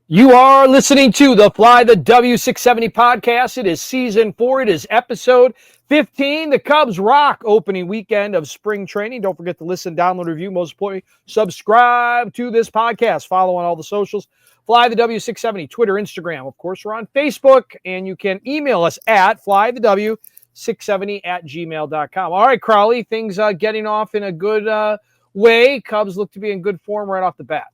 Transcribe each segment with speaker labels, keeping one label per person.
Speaker 1: You are listening to the Fly the W670 podcast. It is season 4. It is episode 15. The Cubs rock opening weekend of spring training. Don't forget to listen, download, review. Most importantly, subscribe to this podcast. Follow on all the socials. Fly the W670, Twitter, Instagram. Of course, we're on Facebook, and you can email us at flythew670@gmail.com. All right, Crawly, things getting off in a good way. Cubs look to be in good form right off the bat.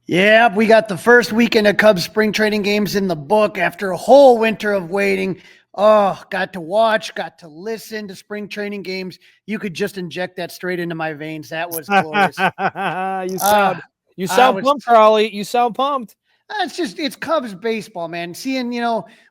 Speaker 2: Yeah, we got the first weekend of Cubs spring training games in the book after a whole winter of waiting. Oh, got to watch, got to listen to spring training games. You could just inject that straight into my veins. That was glorious.
Speaker 1: you sound pumped, Crawly. You sound pumped.
Speaker 2: It's Cubs baseball, man. Seeing,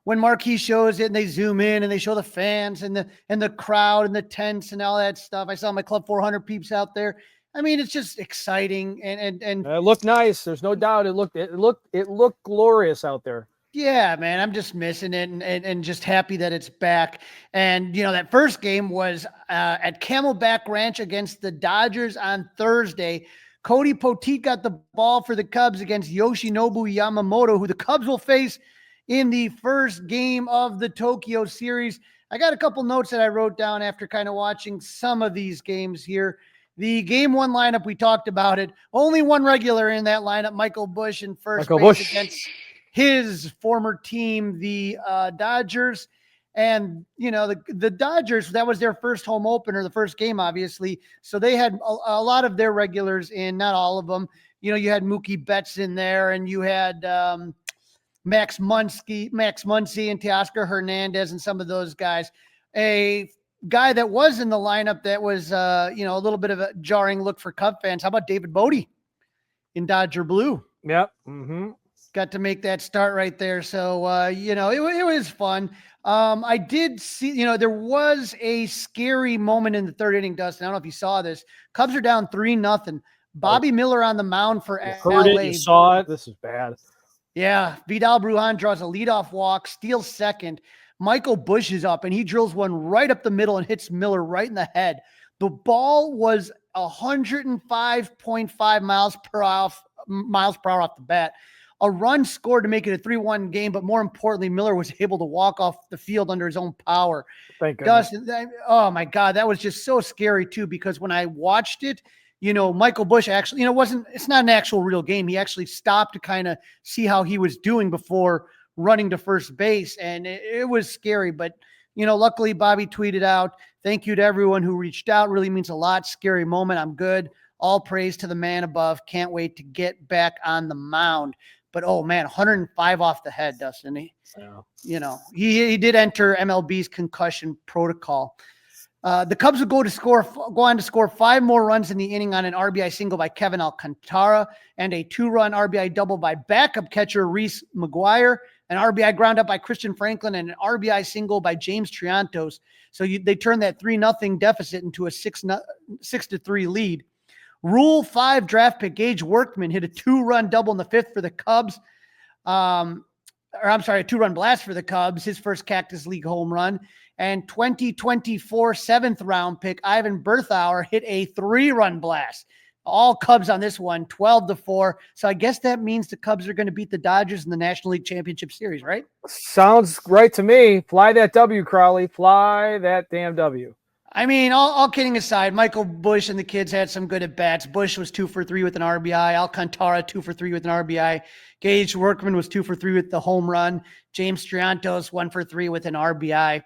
Speaker 2: when Marquee shows it and they zoom in and they show the fans and the crowd and the tents and all that stuff. I saw my Club 400 peeps out there. I mean, it's just exciting and
Speaker 1: it looked nice. There's no doubt. It looked glorious out there.
Speaker 2: Yeah, man, I'm just missing it and just happy that it's back. And that first game was at Camelback Ranch against the Dodgers on Thursday. Cody Poteet got the ball for the Cubs against Yoshinobu Yamamoto, who the Cubs will face in the first game of the Tokyo series. I got a couple notes that I wrote down after kind of watching some of these games here. The game one lineup, we talked about it. Only one regular in that lineup, Michael Busch in first base against his former team, the Dodgers. And, the Dodgers, that was their first home opener, the first game, obviously. So they had a lot of their regulars in, not all of them. You had Mookie Betts in there, and you had Max Muncy and Teoscar Hernandez and some of those guys. A guy that was in the lineup that was, a little bit of a jarring look for Cub fans. How about David Bodie in Dodger blue?
Speaker 1: Yep. Mm-hmm.
Speaker 2: Got to make that start right there. So, it was fun. I did see, there was a scary moment in the third inning, Dustin. I don't know if you saw this. Cubs are down 3-0. Bobby Miller on the mound for LA.
Speaker 1: Heard it, you saw it. This is bad.
Speaker 2: Yeah. Vidal Brujan draws a leadoff walk, steals second. Michael Busch is up, and he drills one right up the middle and hits Miller right in the head. The ball was 105.5 miles per hour off the bat. A run scored to make it a 3-1 game, but more importantly, Miller was able to walk off the field under his own power.
Speaker 1: Thank goodness.
Speaker 2: Oh my God, that was just so scary too, because when I watched it, Michael Busch actually, it's not an actual real game. He actually stopped to kind of see how he was doing before running to first base, and it was scary. But luckily Bobby tweeted out, "Thank you to everyone who reached out. Really means a lot. Scary moment. I'm good. All praise to the man above. Can't wait to get back on the mound." But oh man, 105 off the head, Dustin. He did enter MLB's concussion protocol. The Cubs would go on to score 5 more runs in the inning on an RBI single by Kevin Alcantara and a 2-run RBI double by backup catcher Reese McGuire, an RBI ground up by Christian Franklin, and an RBI single by James Triantos. So they turned that 3-0 deficit into a 6-3 lead. Rule 5 draft pick Gage Workman hit a 2-run double in the 5th for the Cubs. A 2-run blast for the Cubs, his first Cactus League home run. And 2024 7th round pick Ivan Berthauer hit a 3-run blast. All Cubs on this one, 12-4. So I guess that means the Cubs are going to beat the Dodgers in the National League Championship Series, right?
Speaker 1: Sounds right to me. Fly that W, Crawly. Fly that damn W.
Speaker 2: I mean, all kidding aside, Michael Busch and the kids had some good at-bats. Busch was 2 for 3 with an RBI. Alcantara, 2 for 3 with an RBI. Gage Workman was 2 for 3 with the home run. James Triantos, 1 for 3 with an RBI.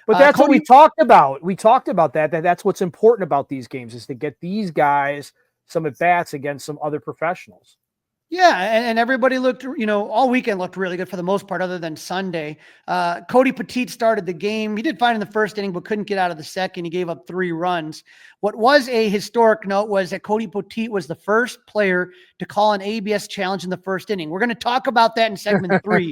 Speaker 1: But that's what we talked about. We talked about that's what's important about these games, is to get these guys some at-bats against some other professionals.
Speaker 2: Yeah, and everybody looked, all weekend looked really good for the most part, other than Sunday. Cody Poteet started the game. He did fine in the first inning, but couldn't get out of the second. He gave up 3 runs. What was a historic note was that Cody Poteet was the first player to call an ABS challenge in the first inning. We're going to talk about that in segment 3.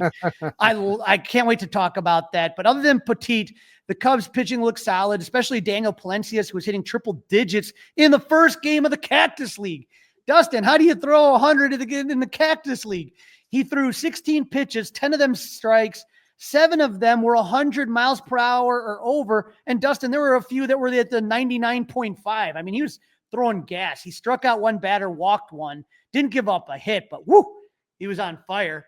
Speaker 2: I can't wait to talk about that. But other than Poteet, the Cubs pitching looked solid, especially Daniel Palencios, who was hitting triple digits in the first game of the Cactus League. Dustin, how do you throw 100 in the Cactus League? He threw 16 pitches, 10 of them strikes, 7 of them were 100 miles per hour or over. And Dustin, there were a few that were at the 99.5. I mean, he was throwing gas. He struck out one batter, walked one, didn't give up a hit, but whoo, he was on fire.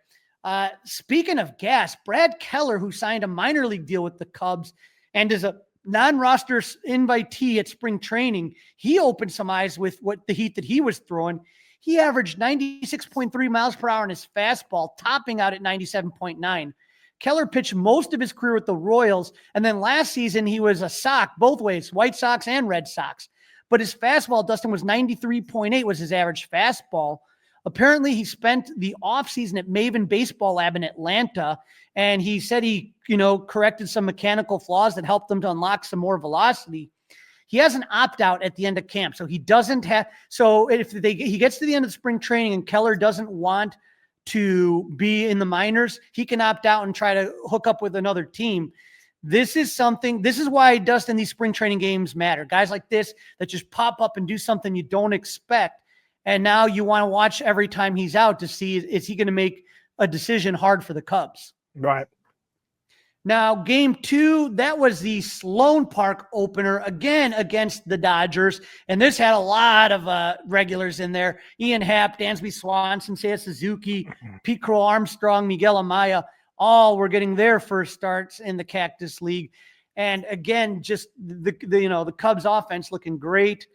Speaker 2: Speaking of gas, Brad Keller, who signed a minor league deal with the Cubs and is a non-roster invitee at spring training, he opened some eyes with what the heat that he was throwing. He averaged 96.3 miles per hour in his fastball, topping out at 97.9. Keller pitched most of his career with the Royals, and then last season he was a Sox both ways, White Sox and Red Sox. But his fastball, Dustin, was 93.8 was his average fastball. Apparently, he spent the offseason at Maven Baseball Lab in Atlanta, and he said he, corrected some mechanical flaws that helped him to unlock some more velocity. He has an opt-out at the end of camp, so he doesn't have – so if he gets to the end of spring training and Keller doesn't want to be in the minors, he can opt out and try to hook up with another team. This is why, Dustin, these spring training games matter. Guys like this that just pop up and do something you don't expect, and now you want to watch every time he's out to see, is he going to make a decision hard for the Cubs?
Speaker 1: Right.
Speaker 2: Now, game 2, that was the Sloan Park opener, again against the Dodgers. And this had a lot of regulars in there. Ian Happ, Dansby Swanson, Seiya Suzuki, Pete Crow Armstrong, Miguel Amaya, all were getting their first starts in the Cactus League. And again, just the Cubs offense looking great.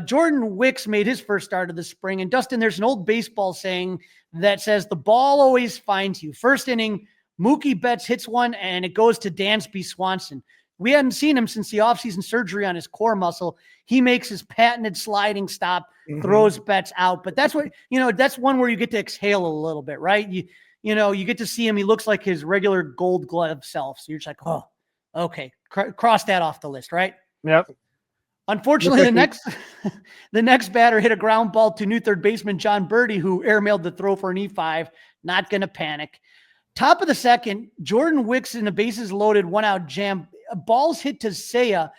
Speaker 2: Jordan Wicks made his first start of the spring. And Dustin, there's an old baseball saying that says the ball always finds you. First inning, Mookie Betts hits one, and it goes to Dansby Swanson. We hadn't seen him since the offseason surgery on his core muscle. He makes his patented sliding stop, throws Betts out. But that's what, that's one where you get to exhale a little bit, right? You get to see him. He looks like his regular Gold Glove self. So you're just like, oh, okay, cross that off the list, right?
Speaker 1: Yep.
Speaker 2: Unfortunately, the next batter hit a ground ball to new third baseman John Birdie, who airmailed the throw for an E5. Not going to panic. Top of the second, Jordan Wicks in a bases loaded 1-out jam. Ball's hit to Seiya.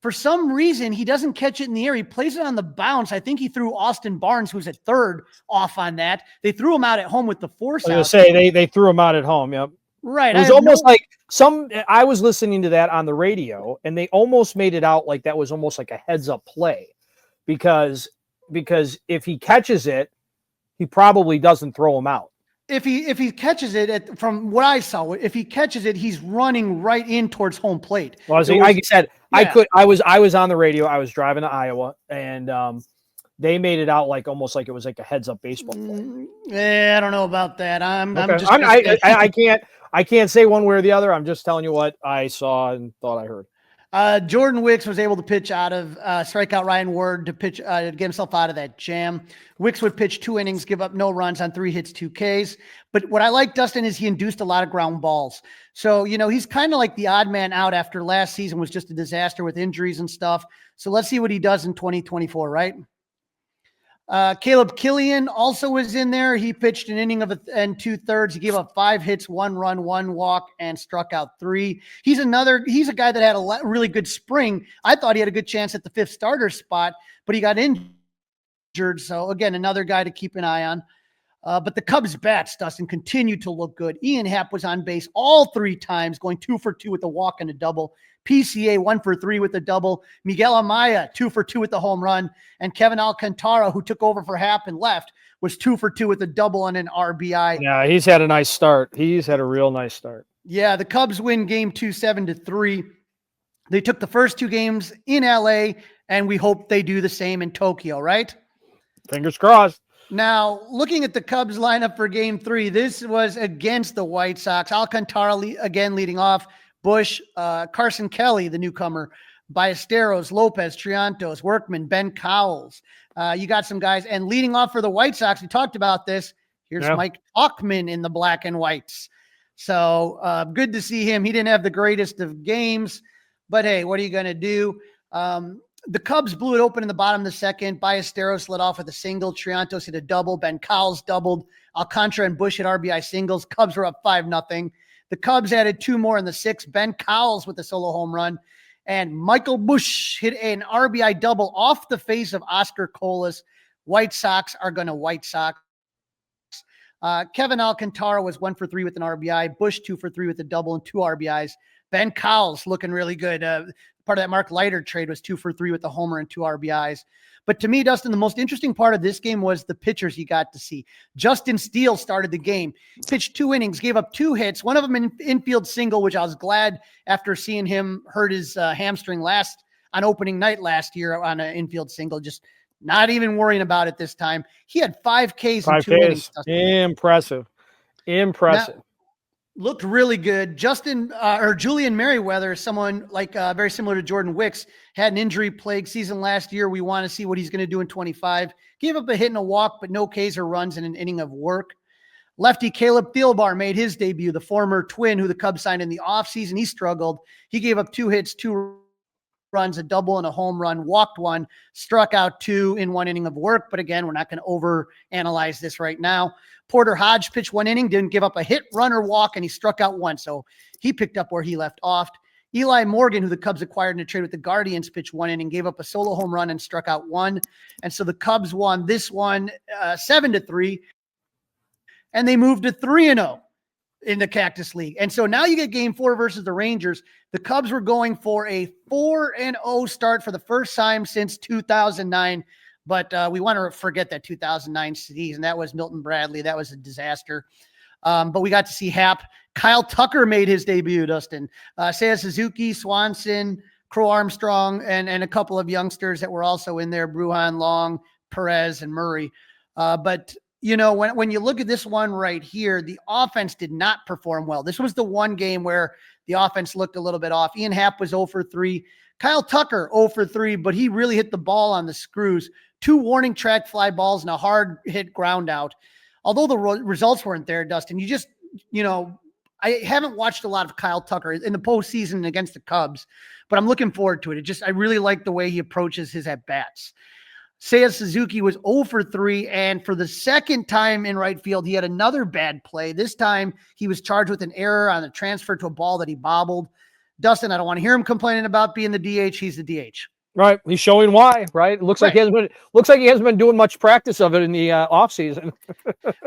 Speaker 2: For some reason, he doesn't catch it in the air. He plays it on the bounce. I think he threw Austin Barnes, who's at third, off on that. They threw him out at home with the force out.
Speaker 1: I was going to say, they threw him out at home, yep.
Speaker 2: Right.
Speaker 1: It was almost like I was listening to that on the radio, and they almost made it out like that was almost like a heads-up play because if he catches it, he probably doesn't throw him out.
Speaker 2: If he catches it, from what I saw, if he catches it, he's running right in towards home plate.
Speaker 1: Well, like you said, yeah. I was on the radio. I was driving to Iowa, and they made it out almost like it was like a heads up baseball play.
Speaker 2: I don't know about that.
Speaker 1: I can't say one way or the other. I'm just telling you what I saw and thought I heard.
Speaker 2: Jordan Wicks was able to pitch out of strike out Ryan Ward to pitch to get himself out of that jam. Wicks would pitch 2 innings, give up no runs on 3 hits, 2 Ks. But what I like, Dustin, is he induced a lot of ground balls. So, he's kind of like the odd man out after last season was just a disaster with injuries and stuff. So let's see what he does in 2024, right? Caleb Killian also was in there. He pitched an inning and 2/3. He gave up 5 hits, 1 run, 1 walk, and struck out 3. He's a guy that had a really good spring. I thought he had a good chance at the 5th starter spot, but he got injured. So again, another guy to keep an eye on. But the Cubs bats, Dustin, continued to look good. Ian Happ was on base all 3 times, going 2 for 2 with a walk and a double. PCA 1 for 3 with a double. Miguel Amaya 2 for 2 with the home run. And Kevin Alcantara, who took over for Happ and left, was 2 for 2 with a double and an RBI.
Speaker 1: Yeah, he's had a nice start. He's had a real nice start.
Speaker 2: Yeah, the Cubs win game 2, 7-3. They took the first 2 games in LA, and we hope they do the same in Tokyo, right?
Speaker 1: Fingers crossed.
Speaker 2: Now, looking at the Cubs lineup for game 3, this was against the White Sox. Alcantara again leading off. Bush, Carson Kelly, the newcomer, Ballesteros, Lopez, Triantos, Workman, Ben Cowles. You got some guys. And leading off for the White Sox, we talked about this. Here's Mike Tauchman in the black and whites. So good to see him. He didn't have the greatest of games, but hey, what are you going to do? The Cubs blew it open in the bottom of the second. Ballesteros led off with a single. Triantos hit a double. Ben Cowles doubled. Alcantara and Bush hit RBI singles. Cubs were up 5-0. The Cubs added 2 more in the 6th. Ben Cowles with a solo home run. And Michael Bush hit an RBI double off the face of Oscar Colas. White Sox are going to White Sox. Kevin Alcantara was 1 for 3 with an RBI. Bush 2 for 3 with a double and 2 RBIs. Ben Cowles looking really good. part of that Mark Leiter trade, was 2 for 3 with the homer and 2 RBIs. But to me, Dustin, the most interesting part of this game was the pitchers you got to see. Justin Steele started the game, pitched 2 innings, gave up 2 hits, one of them an infield single, which I was glad after seeing him hurt his hamstring on opening night last year on an infield single, just not even worrying about it this time. He had 5 Ks in 2 innings.
Speaker 1: Impressive. Now,
Speaker 2: looked really good. Julian Merriweather, someone like very similar to Jordan Wicks, had an injury-plagued season last year. We want to see what he's going to do in 25. Gave up a hit and a walk, but no Ks or runs in an inning of work. Lefty Caleb Thielbar made his debut, the former Twin who the Cubs signed in the offseason. He struggled. He gave up 2 hits, 2 runs, a double and a home run, walked 1, struck out 2 in 1 inning of work. But again, we're not going to overanalyze this right now. Porter Hodge pitched 1 inning, didn't give up a hit, run, or walk, and he struck out 1. So he picked up where he left off. Eli Morgan, who the Cubs acquired in a trade with the Guardians, pitched 1 inning, gave up a solo home run and struck out 1. And so the Cubs won this one 7-3, and they moved to 3-0 in the Cactus League. And so now you get game 4 versus the Rangers. The Cubs were going for a 4-0 start for the first time since 2009. But we want to forget that 2009 season. That was Milton Bradley. That was a disaster. But we got to see Hap. Kyle Tucker made his debut, Dustin. Seiya Suzuki, Swanson, Crow Armstrong, and a couple of youngsters that were also in there, Bruhan, Long, Perez, and Murray. But, you know, when you look at this one right here, the offense did not perform well. This was the one game where the offense looked a little bit off. Ian Happ was 0 for 3. Kyle Tucker 0 for 3, but he really hit the ball on the screws. 2 warning track fly balls and a hard hit ground out. Although the results weren't there, Dustin, I haven't watched a lot of Kyle Tucker in the postseason against the Cubs, but I'm looking forward to it. I really like the way he approaches his at-bats. Seiya Suzuki was 0 for 3, and for the second time in right field, he had another bad play. This time, he was charged with an error on a transfer to a ball that he bobbled. Dustin, I don't want to hear him complaining about being the DH. He's the DH.
Speaker 1: Right. He's showing why, right? It looks like he hasn't been doing much practice of it in the offseason.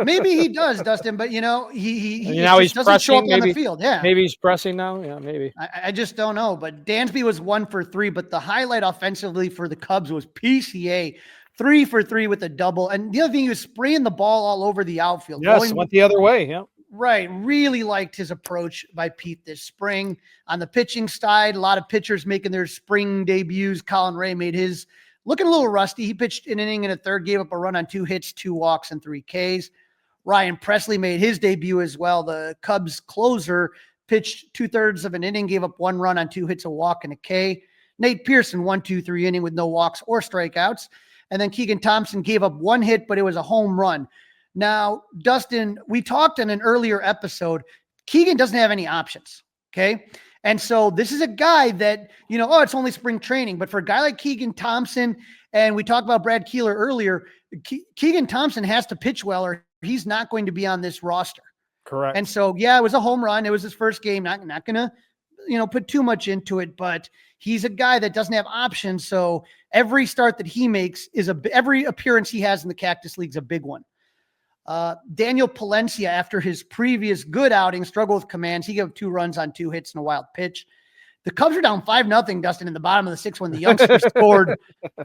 Speaker 2: Maybe he does, Dustin, but he
Speaker 1: he's
Speaker 2: doesn't
Speaker 1: pressing,
Speaker 2: show up on the field. Yeah.
Speaker 1: Maybe he's pressing now. Yeah, maybe.
Speaker 2: I just don't know. But Dansby was 1 for 3, but the highlight offensively for the Cubs was PCA. 3 for 3 with a double. And the other thing, he was spraying the ball all over the outfield.
Speaker 1: Yes, went the other way. Yeah.
Speaker 2: Right. Really liked his approach by Pete this spring. On the pitching side, a lot of pitchers making their spring debuts. Colin Ray made his looking a little rusty. He pitched an inning and a third, gave up a run on 2 hits, 2 walks, and 3 Ks. Ryan Presley made his debut as well. The Cubs closer pitched 2/3 of an inning, gave up 1 run on 2 hits, a walk, and a K. Nate Pearson, 1-2-3 inning with no walks or strikeouts. And then Keegan Thompson gave up 1 hit, but it was a home run. Now, Dustin, we talked in an earlier episode, Keegan doesn't have any options, okay? And so this is a guy that, it's only spring training, but for a guy like Keegan Thompson, and we talked about Brad Keeler earlier, Keegan Thompson has to pitch well or he's not going to be on this roster.
Speaker 1: Correct.
Speaker 2: And so, yeah, it was a home run. It was his first game. Not going to, put too much into it, but he's a guy that doesn't have options. So every start that he makes every appearance he has in the Cactus League is a big one. Daniel Palencia, after his previous good outing, struggled with commands. He gave 2 runs on 2 hits and a wild pitch. The Cubs are down 5-0, Dustin, in the bottom of the 6th when the youngsters scored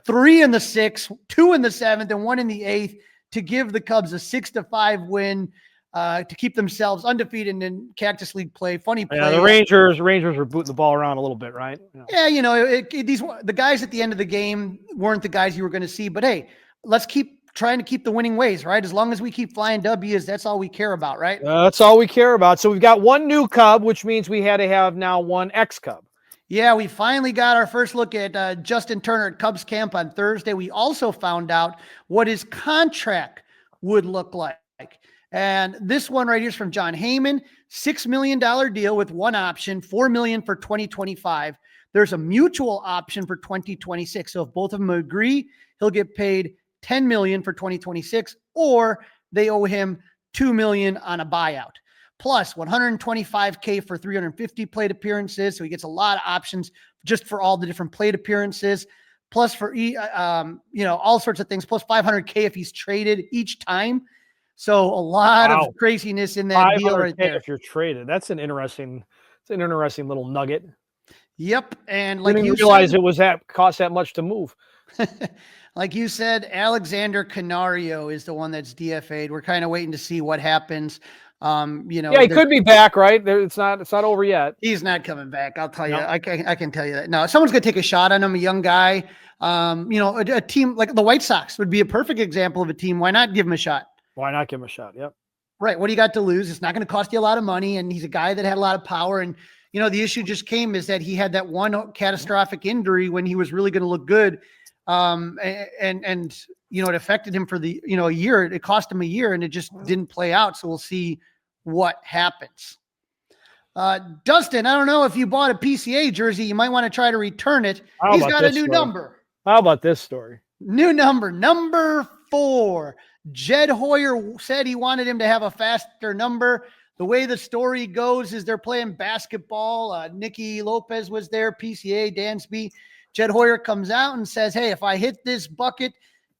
Speaker 2: 3 in the 6th, 2 in the 7th, and 1 in the 8th to give the Cubs a 6-5 win to keep themselves undefeated in Cactus League play. Funny play.
Speaker 1: Yeah, the Rangers were booting the ball around a little bit, right?
Speaker 2: Yeah, the guys at the end of the game weren't the guys you were going to see, but hey, let's keep trying to keep the winning ways, right? As long as we keep flying W's, that's all we care about, right?
Speaker 1: That's all we care about. So we've got 1 new Cub, which means we had to have now 1 ex-Cub.
Speaker 2: Yeah, we finally got our first look at Justin Turner at Cubs camp on Thursday. We also found out what his contract would look like. And this one right here is from John Heyman, $6 million deal with 1 option, $4 million for 2025. There's a mutual option for 2026. So if both of them agree, he'll get paid $10 million for 2026, or they owe him $2 million on a buyout. Plus $125K for 350 plate appearances. So he gets a lot of options just for all the different plate appearances. Plus for all sorts of things. Plus $500K if he's traded each time. So a lot of craziness in that deal right there.
Speaker 1: If you're traded, that's an interesting little nugget.
Speaker 2: Yep. And like
Speaker 1: Didn't
Speaker 2: you
Speaker 1: realize
Speaker 2: said,
Speaker 1: it was cost that much to move.
Speaker 2: like you said, Alexander Canario is the one that's DFA'd. We're kind of waiting to see what happens.
Speaker 1: Yeah, he could be back, right? It's not over yet.
Speaker 2: He's not coming back. I'll tell you.
Speaker 1: No.
Speaker 2: I can tell you that. No, someone's going to take a shot on him, a young guy. A team like the White Sox would be a perfect example of a team. Why not give him a shot?
Speaker 1: Why not give him a shot? Yep.
Speaker 2: Right. What do you got to lose? It's not going to cost you a lot of money. And he's a guy that had a lot of power. And, the issue just came is that he had that one catastrophic injury when he was really going to look good. It affected him for a year. It cost him a year and it just didn't play out. So we'll see what happens. Dustin, I don't know if you bought a PCA jersey. You might want to try to return it. He's got a new number.
Speaker 1: How about this story?
Speaker 2: New number 4. Jed Hoyer said he wanted him to have a faster number. The way the story goes is they're playing basketball. Nicky Lopez was there, PCA, Dansby. Jed Hoyer comes out and says, hey, if I hit this bucket,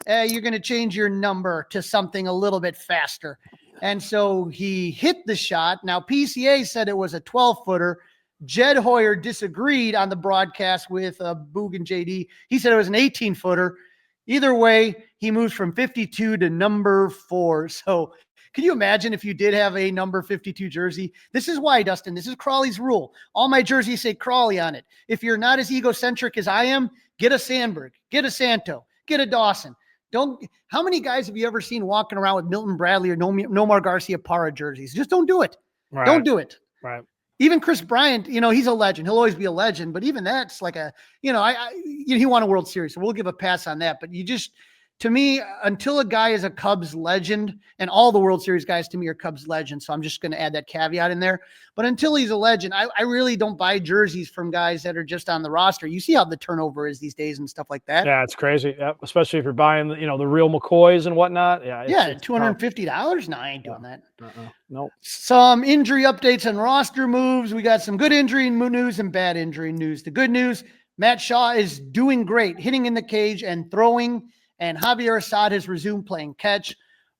Speaker 2: you're going to change your number to something a little bit faster. And so he hit the shot. Now, PCA said it was a 12-footer. Jed Hoyer disagreed on the broadcast with Boog and JD. He said it was an 18-footer. Either way, he moves from 52 to number 4. So can you imagine if you did have a number 52 jersey? This is why, Dustin, this is Crawly's rule. All my jerseys say Crawly on it. If you're not as egocentric as I am, get a Sandberg, get a Santo, get a Dawson. How many guys have you ever seen walking around with Milton Bradley or Nomar Garcia Parra jerseys? Just don't do it.
Speaker 1: Right.
Speaker 2: Don't do it.
Speaker 1: Right.
Speaker 2: Even Chris Bryant, he's a legend. He'll always be a legend, but even that's like he won a World Series, so we'll give a pass on that. But to me, until a guy is a Cubs legend, and all the World Series guys to me are Cubs legends, so I'm just going to add that caveat in there. But until he's a legend, I really don't buy jerseys from guys that are just on the roster. You see how the turnover is these days and stuff like that.
Speaker 1: Yeah, it's crazy. Yeah, especially if you're buying, the real McCoys and whatnot. Yeah,
Speaker 2: it's $250. No, I ain't doing that.
Speaker 1: Nope.
Speaker 2: Some injury updates and roster moves. We got some good injury news and bad injury news. The good news: Matt Shaw is doing great, hitting in the cage and throwing. And Javier Assad has resumed playing catch.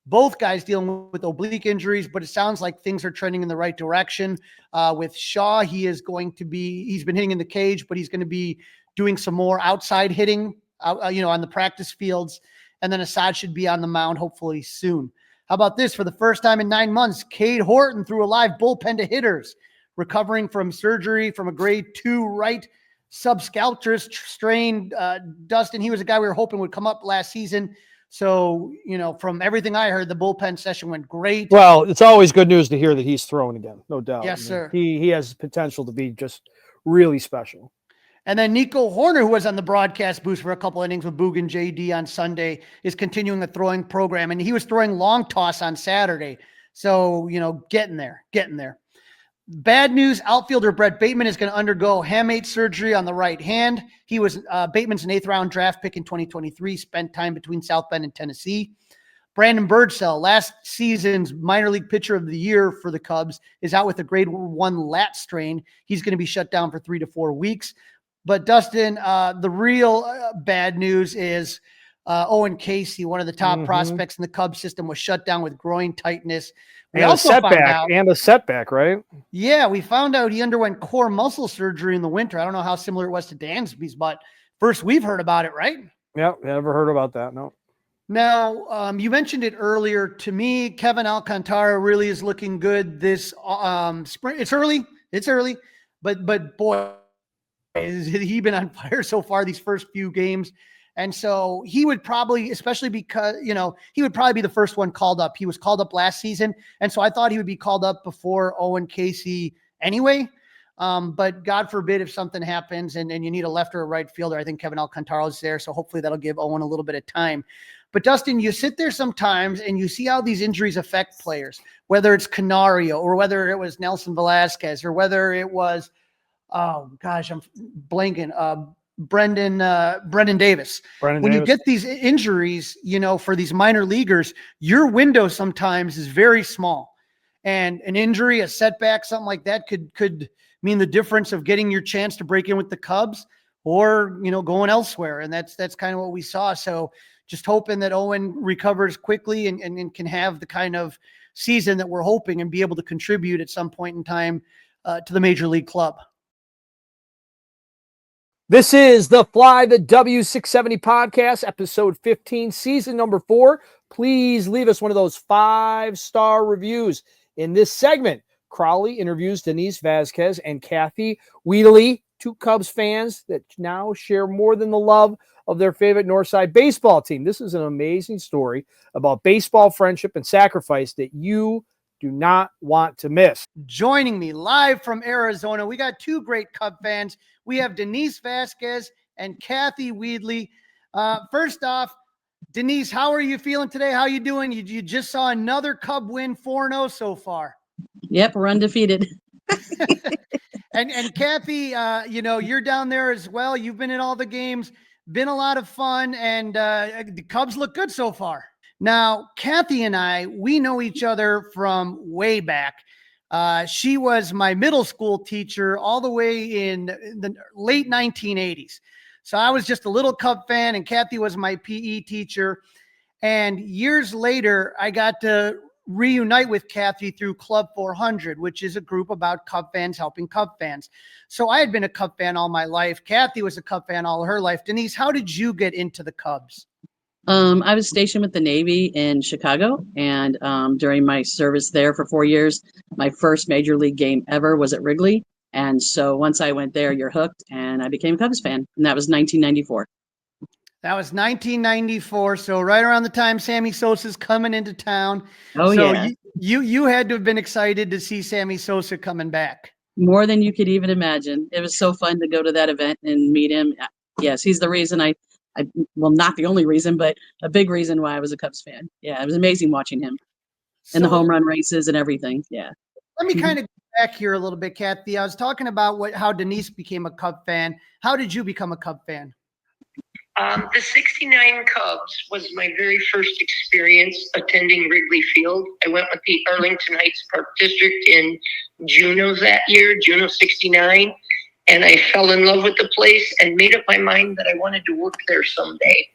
Speaker 2: Both guys dealing with oblique injuries, but it sounds like things are trending in the right direction. With Shaw, he's been hitting in the cage, but he's going to be doing some more outside hitting, on the practice fields. And then Assad should be on the mound hopefully soon. How about this? For the first time in 9 months, Cade Horton threw a live bullpen to hitters, recovering from surgery from a grade 2 right subscaltrus strain. Dustin, he was a guy we were hoping would come up last season. So, from everything I heard, the bullpen session went great.
Speaker 1: Well, it's always good news to hear that he's throwing again, no doubt.
Speaker 2: Yes, sir.
Speaker 1: He has potential to be just really special.
Speaker 2: And then Nico Horner, who was on the broadcast booth for a couple innings with Boog and JD on Sunday, is continuing a throwing program. And he was throwing long toss on Saturday. So, getting there. Bad news, outfielder Brett Bateman is going to undergo hamate surgery on the right hand. He was Bateman's an 8th-round draft pick in 2023, spent time between South Bend and Tennessee. Brandon Birdsell, last season's minor league pitcher of the year for the Cubs, is out with a grade 1 lat strain. He's going to be shut down for 3 to 4 weeks. But Dustin, the real bad news is Owen Casey, one of the top prospects in the Cubs system, was shut down with groin tightness. We also found out,
Speaker 1: a setback, right?
Speaker 2: Yeah, we found out he underwent core muscle surgery in the winter. I don't know how similar it was to Dansby's, but first we've heard about it, right?
Speaker 1: Yeah, never heard about that. No.
Speaker 2: Now, you mentioned it earlier. To me, Kevin Alcantara really is looking good this spring. It's early, but boy, has he been on fire so far these first few games. And so he would probably, especially because, he would probably be the first one called up. He was called up last season. And so I thought he would be called up before Owen Casey anyway. But God forbid if something happens and you need a left or a right fielder, I think Kevin Alcantara is there. So hopefully that'll give Owen a little bit of time. But Dustin, you sit there sometimes and you see how these injuries affect players, whether it's Canario or whether it was Nelson Vasquez or whether it was, I'm blanking, Brendan Davis. You get these injuries, for these minor leaguers, your window sometimes is very small, and an injury, a setback, something like that could mean the difference of getting your chance to break in with the Cubs or, going elsewhere. And that's kind of what we saw. So just hoping that Owen recovers quickly and can have the kind of season that we're hoping and be able to contribute at some point in time to the major league club.
Speaker 1: This is the Fly the W670 podcast, episode 15, season number 4. Please leave us one of those 5-star reviews. In this segment, Crawly interviews Denise, Vasquez, and Cathy, Weadley, 2 Cubs fans that now share more than the love of their favorite Northside baseball team. This is an amazing story about baseball, friendship, and sacrifice that you do not want to miss.
Speaker 2: Joining me live from Arizona, we got 2 great Cub fans. We have Denise Vasquez and Cathy Weadley. First off, Denise, how are you feeling today? How are you doing? You just saw another Cub win, 4-0 so far.
Speaker 3: Yep, we're undefeated.
Speaker 2: And Cathy, you're down there as well. You've been in all the games, been a lot of fun, and the Cubs look good so far. Now, Cathy and I, we know each other from way back. She was my middle school teacher all the way in the late 1980s. So I was just a little Cub fan, and Cathy was my PE teacher. And years later, I got to reunite with Cathy through Club 400, which is a group about Cub fans helping Cub fans. So I had been a Cub fan all my life. Cathy was a Cub fan all her life. Denise, how did you get into the Cubs?
Speaker 3: I was stationed with the Navy in Chicago, and during my service there for 4 years, my first major league game ever was at Wrigley. And so once I went there, you're hooked, and I became a Cubs fan, and that was 1994.
Speaker 2: That was 1994, so right around the time Sammy Sosa's coming into town.
Speaker 3: Oh,
Speaker 2: so
Speaker 3: yeah.
Speaker 2: You had to have been excited to see Sammy Sosa coming back.
Speaker 3: More than you could even imagine. It was so fun to go to that event and meet him. Yes, he's the reason well, not the only reason, but a big reason why I was a Cubs fan. Yeah, it was amazing watching him and the home run races and everything. Yeah.
Speaker 2: Let me kind of go back here a little bit, Cathy. I was talking about how Denise became a Cub fan. How did you become a Cub fan?
Speaker 4: The 69 Cubs was my very first experience attending Wrigley Field. I went with the Arlington Heights Park District in June of that year, June of 69. And I fell in love with the place and made up my mind that I wanted to work there someday.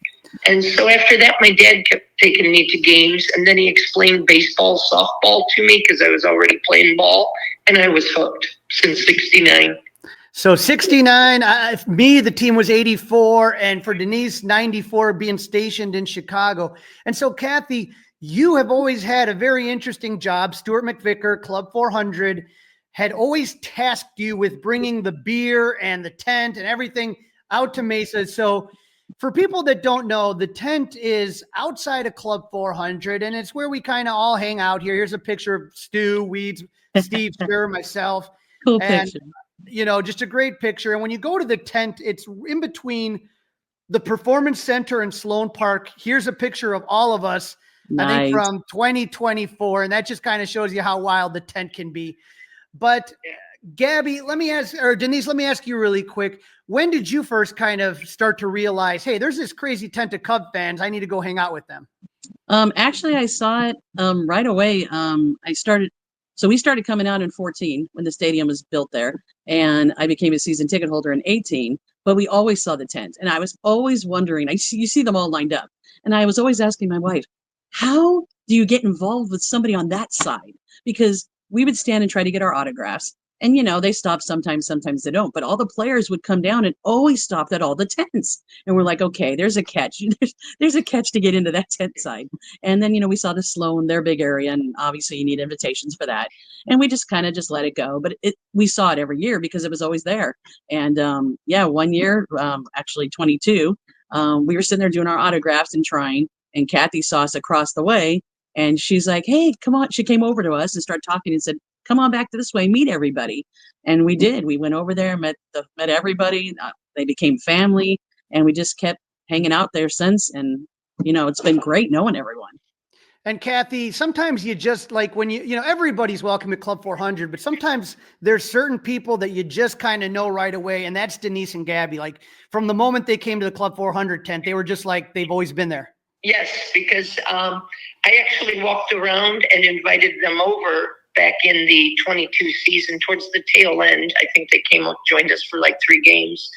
Speaker 4: And so after that, my dad kept taking me to games, and then he explained baseball, softball to me because I was already playing ball, and I was hooked since 69.
Speaker 2: So 69, the team was 84, and for Denise, 94, being stationed in Chicago. And so, Cathy, you have always had a very interesting job. Stuart McVicker, Club 400, had always tasked you with bringing the beer and the tent and everything out to Mesa. So for people that don't know, the tent is outside of Club 400, and it's where we kind of all hang out here. Here's a picture of Stu, Weeds, Steve, Sure, myself.
Speaker 3: Cool
Speaker 2: and,
Speaker 3: picture.
Speaker 2: Just a great picture. And when you go to the tent, it's in between the Performance Center and Sloan Park. Here's a picture of all of us,
Speaker 3: Nice.
Speaker 2: I think from 2024. And that just kind of shows you how wild the tent can be. But Gabby, Denise, let me ask you really quick. When did you first kind of start to realize, hey, there's this crazy tent of Cub fans, I need to go hang out with them?
Speaker 3: Actually, I saw it right away. We started coming out in 14 when the stadium was built there, and I became a season ticket holder in 18. But we always saw the tent, and I was always wondering. You see them all lined up, and I was always asking my wife, how do you get involved with somebody on that side? Because we would stand and try to get our autographs. And, they stop sometimes they don't. But all the players would come down and always stopped at all the tents. And we're like, okay, there's a catch. There's a catch to get into that tent side. And then, we saw the Sloan, their big area. And obviously you need invitations for that. And we just kind of just let it go. But we saw it every year because it was always there. And, 1 year, actually 22, we were sitting there doing our autographs and trying. And Cathy saw us across the way. And she's like, hey, come on. She came over to us and started talking and said, come on back to this way, meet everybody. And we did. We went over there, met everybody. They became family, and we just kept hanging out there since. And, it's been great knowing everyone.
Speaker 2: And Cathy, sometimes you just like when everybody's welcome at Club 400, but sometimes there's certain people that you just kind of know right away. And that's Denise and Gabby. Like from the moment they came to the Club 400 tent, they were just like, they've always been there.
Speaker 4: Yes, because I actually walked around and invited them over back in the 22 season towards the tail end. I think they came up, joined us for like 3 games.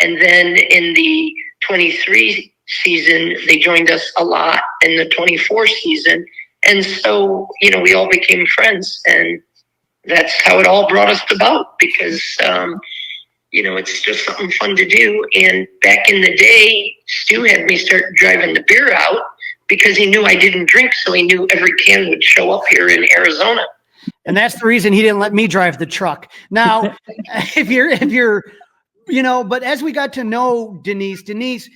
Speaker 4: And then in the 23 season, they joined us a lot in the 24 season. And so, we all became friends, and that's how it all brought us about because it's just something fun to do. And back in the day, Stu had me start driving the beer out because he knew I didn't drink. So he knew every can would show up here in Arizona.
Speaker 2: And that's the reason he didn't let me drive the truck. Now, if you're, but as we got to know Denise,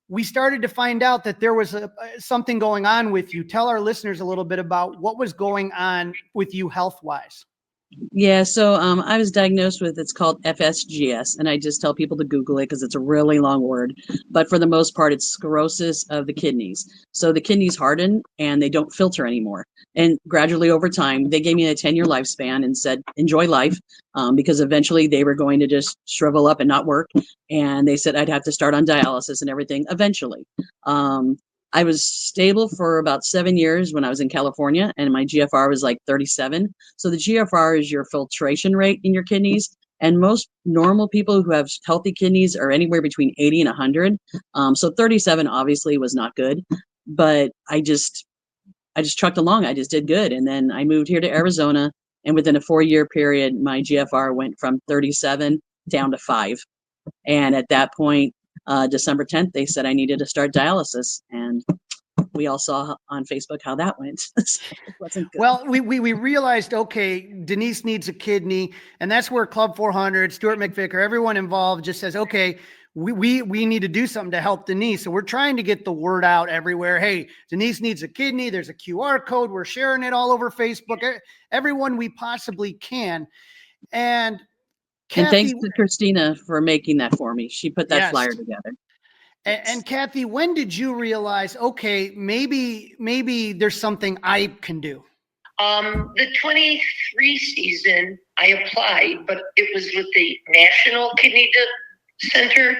Speaker 2: we started to find out that there was something going on with you. Tell our listeners a little bit about what was going on with you health-wise.
Speaker 3: Yeah, so I was diagnosed with, it's called FSGS, and I just tell people to Google it because it's a really long word. But for the most part, it's sclerosis of the kidneys. So the kidneys harden and they don't filter anymore. And gradually over time, they gave me a 10-year lifespan and said, enjoy life, because eventually they were going to just shrivel up and not work. And they said I'd have to start on dialysis and everything eventually. I was stable for about 7 years when I was in California, and my GFR was like 37. So the GFR is your filtration rate in your kidneys. And most normal people who have healthy kidneys are anywhere between 80 and 100. So 37 obviously was not good, but I just trucked along. I just did good. And then I moved here to Arizona, and within a 4-year period, my GFR went from 37 down to 5. And at that point, December 10th, they said I needed to start dialysis, and we all saw on Facebook how that went. So it wasn't good.
Speaker 2: Well, we realized, okay, Denise needs a kidney, and that's where Club 400, Stuart McVicker, everyone involved just says, okay, we need to do something to help Denise. So we're trying to get the word out everywhere. Hey, Denise needs a kidney. There's a QR code. We're sharing it all over Facebook, everyone we possibly can. And Cathy,
Speaker 3: thanks to Christina for making that for me. She put that flyer together.
Speaker 2: And Cathy, when did you realize, okay, maybe there's something I can do?
Speaker 4: The 23 season, I applied, but it was with the National Kidney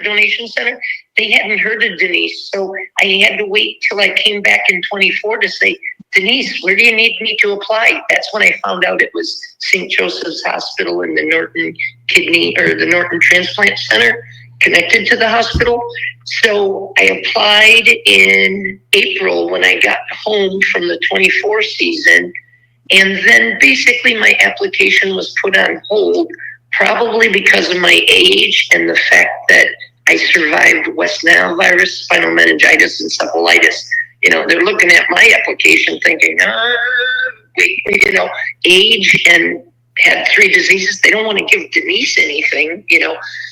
Speaker 4: Donation Center. They hadn't heard of Denise, so I had to wait till I came back in 24 to say, Denise, where do you need me to apply? That's when I found out it was St. Joseph's Hospital and the Norton Transplant Center connected to the hospital. So I applied in April when I got home from the 24 season. And then basically my application was put on hold, probably because of my age and the fact that I survived West Nile virus, spinal meningitis, and encephalitis. They're looking at my application thinking, age and had 3 diseases. They don't want to give Denise anything,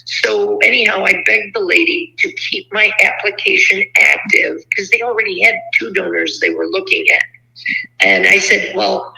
Speaker 4: So anyhow, I begged the lady to keep my application active because they already had 2 donors they were looking at. And I said, well,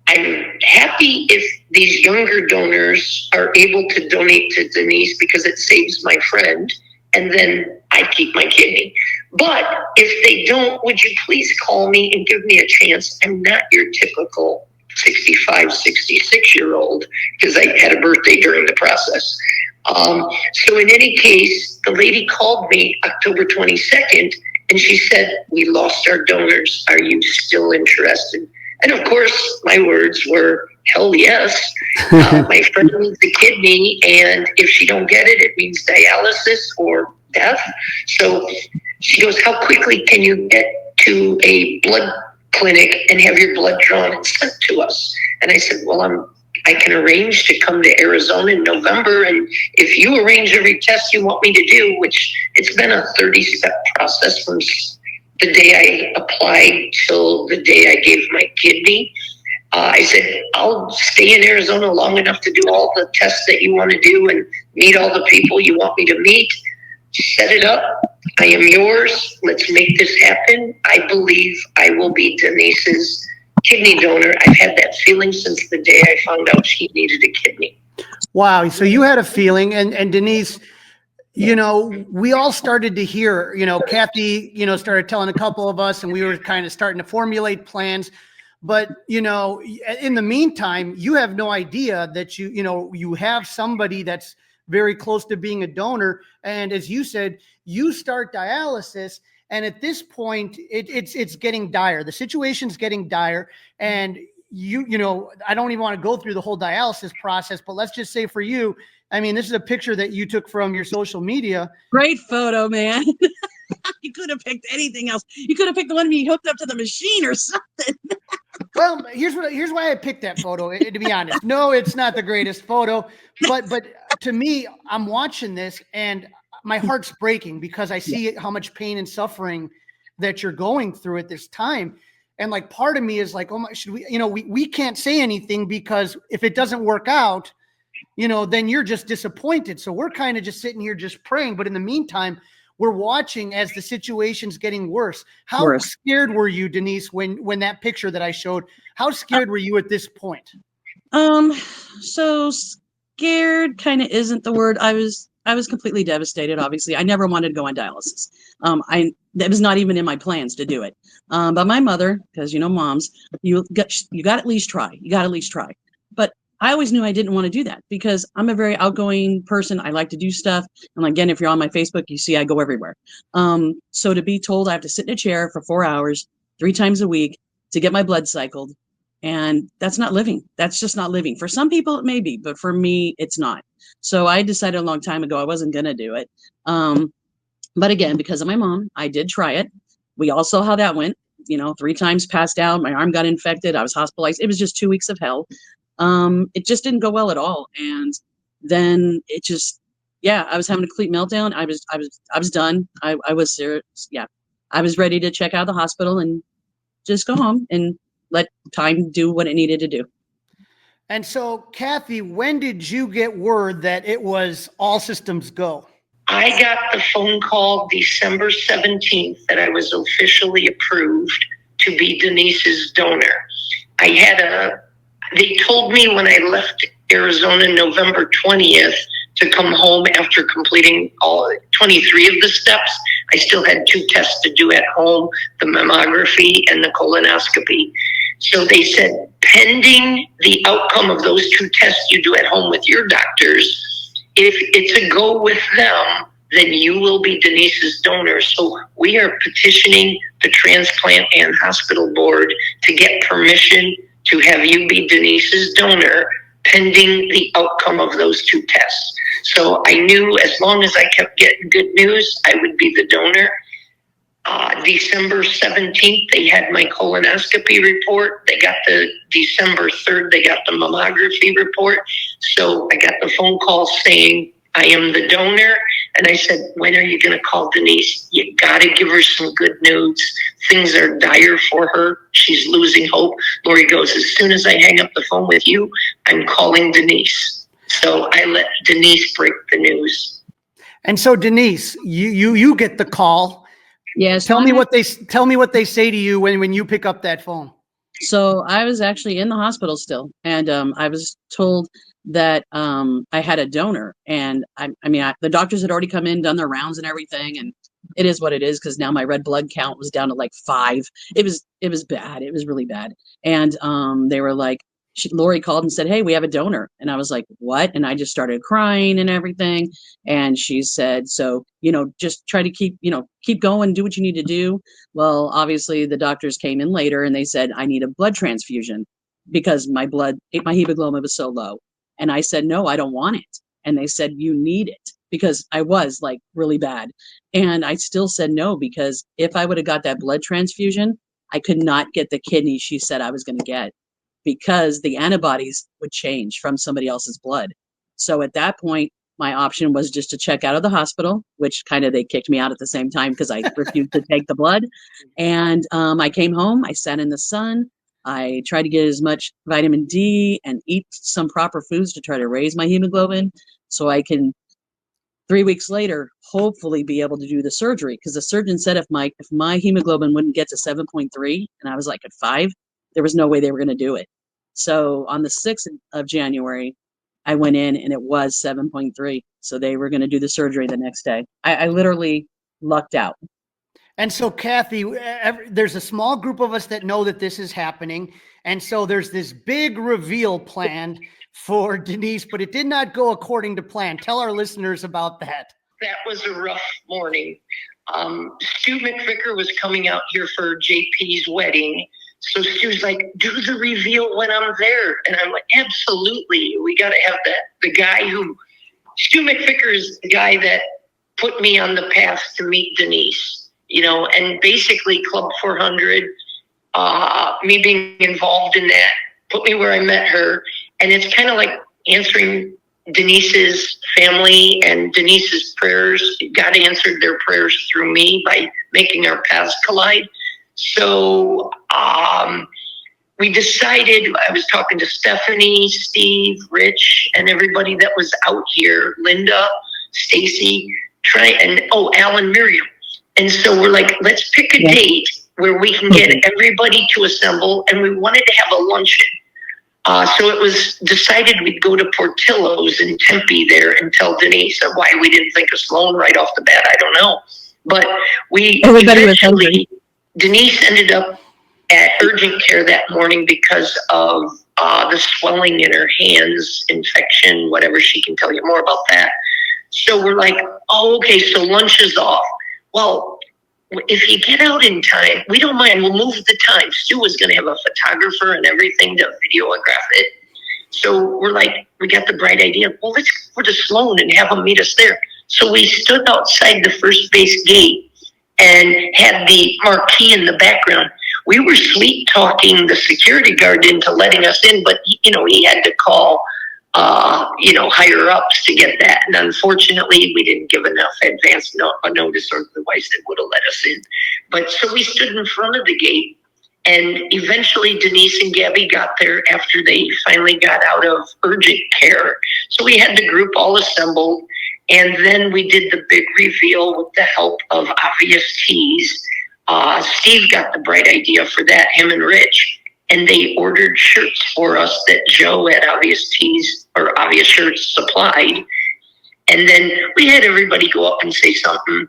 Speaker 4: I'm happy if these younger donors are able to donate to Denise because it saves my friend, and then I keep my kidney. But if they don't, would you please call me and give me a chance? I'm not your typical 65, 66-year-old because I had a birthday during the process. So in any case, the lady called me October 22nd, and she said, we lost our donors. Are you still interested? And of course, my words were, hell yes. My friend needs a kidney, and if she don't get it, it means dialysis or death. So she goes, how quickly can you get to a blood clinic and have your blood drawn and sent to us? And I said, well, I can arrange to come to Arizona in November, and if you arrange every test you want me to do, which it's been a 30-step process from the day I applied till the day I gave my kidney. I said, I'll stay in Arizona long enough to do all the tests that you want to do and meet all the people you want me to meet. Set it up. I am yours. Let's make this happen. I believe I will be Denise's kidney donor. I've had that feeling since the day I found out she needed a kidney.
Speaker 2: Wow. So you had a feeling, and Denise, we all started to hear, Cathy, started telling a couple of us, and we were kind of starting to formulate plans. But, in the meantime, you have no idea that you have somebody that's very close to being a donor. And as you said, you start dialysis. And at this point, it's getting dire. The situation's getting dire. And I don't even want to go through the whole dialysis process, but let's just say for you, I mean, this is a picture that you took from your social media.
Speaker 3: Great photo, man. You could have picked anything else. You could have picked the one you hooked up to the machine or something.
Speaker 2: Well, here's why I picked that photo. To be honest, no, it's not the greatest photo, but to me, I'm watching this and my heart's breaking because I see how much pain and suffering that you're going through at this time. And like part of me is like, oh my, should we? We can't say anything because if it doesn't work out, then you're just disappointed. So we're kind of just sitting here just praying. But in the meantime, we're watching as the situation's getting worse. How scared were you, Denise, when that picture that I showed, how scared were you at this point?
Speaker 3: So scared kind of isn't the word. I was completely devastated. Obviously, I never wanted to go on dialysis. That was not even in my plans to do it. But my mother, because moms, you got to at least try. You got to at least try. But I always knew I didn't want to do that because I'm a very outgoing person. I like to do stuff. And again, if you're on my Facebook, you see I go everywhere. So to be told I have to sit in a chair for 4 hours, 3 times a week to get my blood cycled, and that's not living. That's just not living. For some people it may be, but for me, it's not. So I decided a long time ago I wasn't going to do it. But again, because of my mom, I did try it. We all saw how that went. 3 times passed out. My arm got infected. I was hospitalized. It was just 2 weeks of hell. It just didn't go well at all. And then it just, I was having a complete meltdown. I was done. I was serious. Yeah. I was ready to check out of the hospital and just go home and let time do what it needed to do.
Speaker 2: And so, Cathy, when did you get word that it was all systems go?
Speaker 4: I got the phone call December 17th that I was officially approved to be Denise's donor. They told me when I left Arizona November 20th to come home after completing all 23 of the steps. I still had 2 tests to do at home, the mammography and the colonoscopy. So they said, pending the outcome of those 2 tests you do at home with your doctors, if it's a go with them, then you will be Denise's donor. So we are petitioning the transplant and hospital board to get permission to have you be Denise's donor pending the outcome of those 2 tests. So I knew as long as I kept getting good news, I would be the donor. December 17th, they had my colonoscopy report. They got the December 3rd, they got the mammography report. So I got the phone call saying, I am the donor. And I said, when are you going to call Denise? You got to give her some good news. Things are dire for her. She's losing hope. Lori goes, as soon as I hang up the phone with you, I'm calling Denise. So I let Denise break the news.
Speaker 2: And so, Denise, you get the call.
Speaker 3: Yes.
Speaker 2: Tell me what they say to you when you pick up that phone.
Speaker 3: So I was actually in the hospital still, and I was told that I had a donor, and the doctors had already come in, done their rounds and everything, and it is what it is because now my red blood count was down to like 5. It was bad. It was really bad, and they were like, Lori called and said, hey, we have a donor, and I was like, what? And I just started crying and everything, and she said, so just try to keep going, do what you need to do. Well, obviously the doctors came in later and they said I need a blood transfusion because my hemoglobin was so low. And I said, no, I don't want it. And they said, you need it, because I was like really bad. And I still said no, because if I would have got that blood transfusion, I could not get the kidney she said I was going to get, because the antibodies would change from somebody else's blood. So at that point, my option was just to check out of the hospital, which kind of they kicked me out at the same time because I refused to take the blood. And I came home, I sat in the sun. I tried to get as much vitamin D and eat some proper foods to try to raise my hemoglobin so I can 3 weeks later hopefully be able to do the surgery, because the surgeon said if my hemoglobin wouldn't get to 7.3 and I was like at 5, there was no way they were going to do it. So on the 6th of January, I went in and it was 7.3. So they were going to do the surgery the next day. I literally lucked out.
Speaker 2: And so, Cathy, there's a small group of us that know that this is happening. And so there's this big reveal planned for Denise, but it did not go according to plan. Tell our listeners about that.
Speaker 4: That was a rough morning. Stu McVicker was coming out here for JP's wedding. So Stu's like, do the reveal when I'm there. And I'm like, absolutely. We got to have that. Stu McVicker is the guy that put me on the path to meet Denise. And basically Club 400 me being involved in that put me where I met her. And it's kind of like answering Denise's family and Denise's prayers. God answered their prayers through me by making our paths collide. So we decided, I was talking to Stephanie, Steve, Rich, and everybody that was out here, Linda, Stacy, Alan, Miriam. And so we're like, let's pick a date where we can get everybody to assemble, and we wanted to have a luncheon. So it was decided we'd go to Portillo's in Tempe there and tell Denise. Why we didn't think of Sloan right off the bat, I don't know. But Denise ended up at urgent care that morning because of the swelling in her hands, infection, whatever. She can tell you more about that. So we're like, oh, okay, so lunch is off. Well, if you get out in time, we don't mind. We'll move the time. Stu was going to have a photographer and everything to videograph it. So we're like, we got the bright idea. Well, let's go to Sloan and have them meet us there. So we stood outside the first base gate and had the marquee in the background. We were sweet talking the security guard into letting us in, but he had to call higher ups to get that. And unfortunately, we didn't give enough advance notice, or otherwise they would have let us in. But so we stood in front of the gate, and eventually Denise and Gabby got there after they finally got out of urgent care. So we had the group all assembled, and then we did the big reveal with the help of Obvious Tees. Steve got the bright idea for that, him and Rich. And they ordered shirts for us that Joe at Obvious Tees or Obvious Shirts supplied. And then we had everybody go up and say something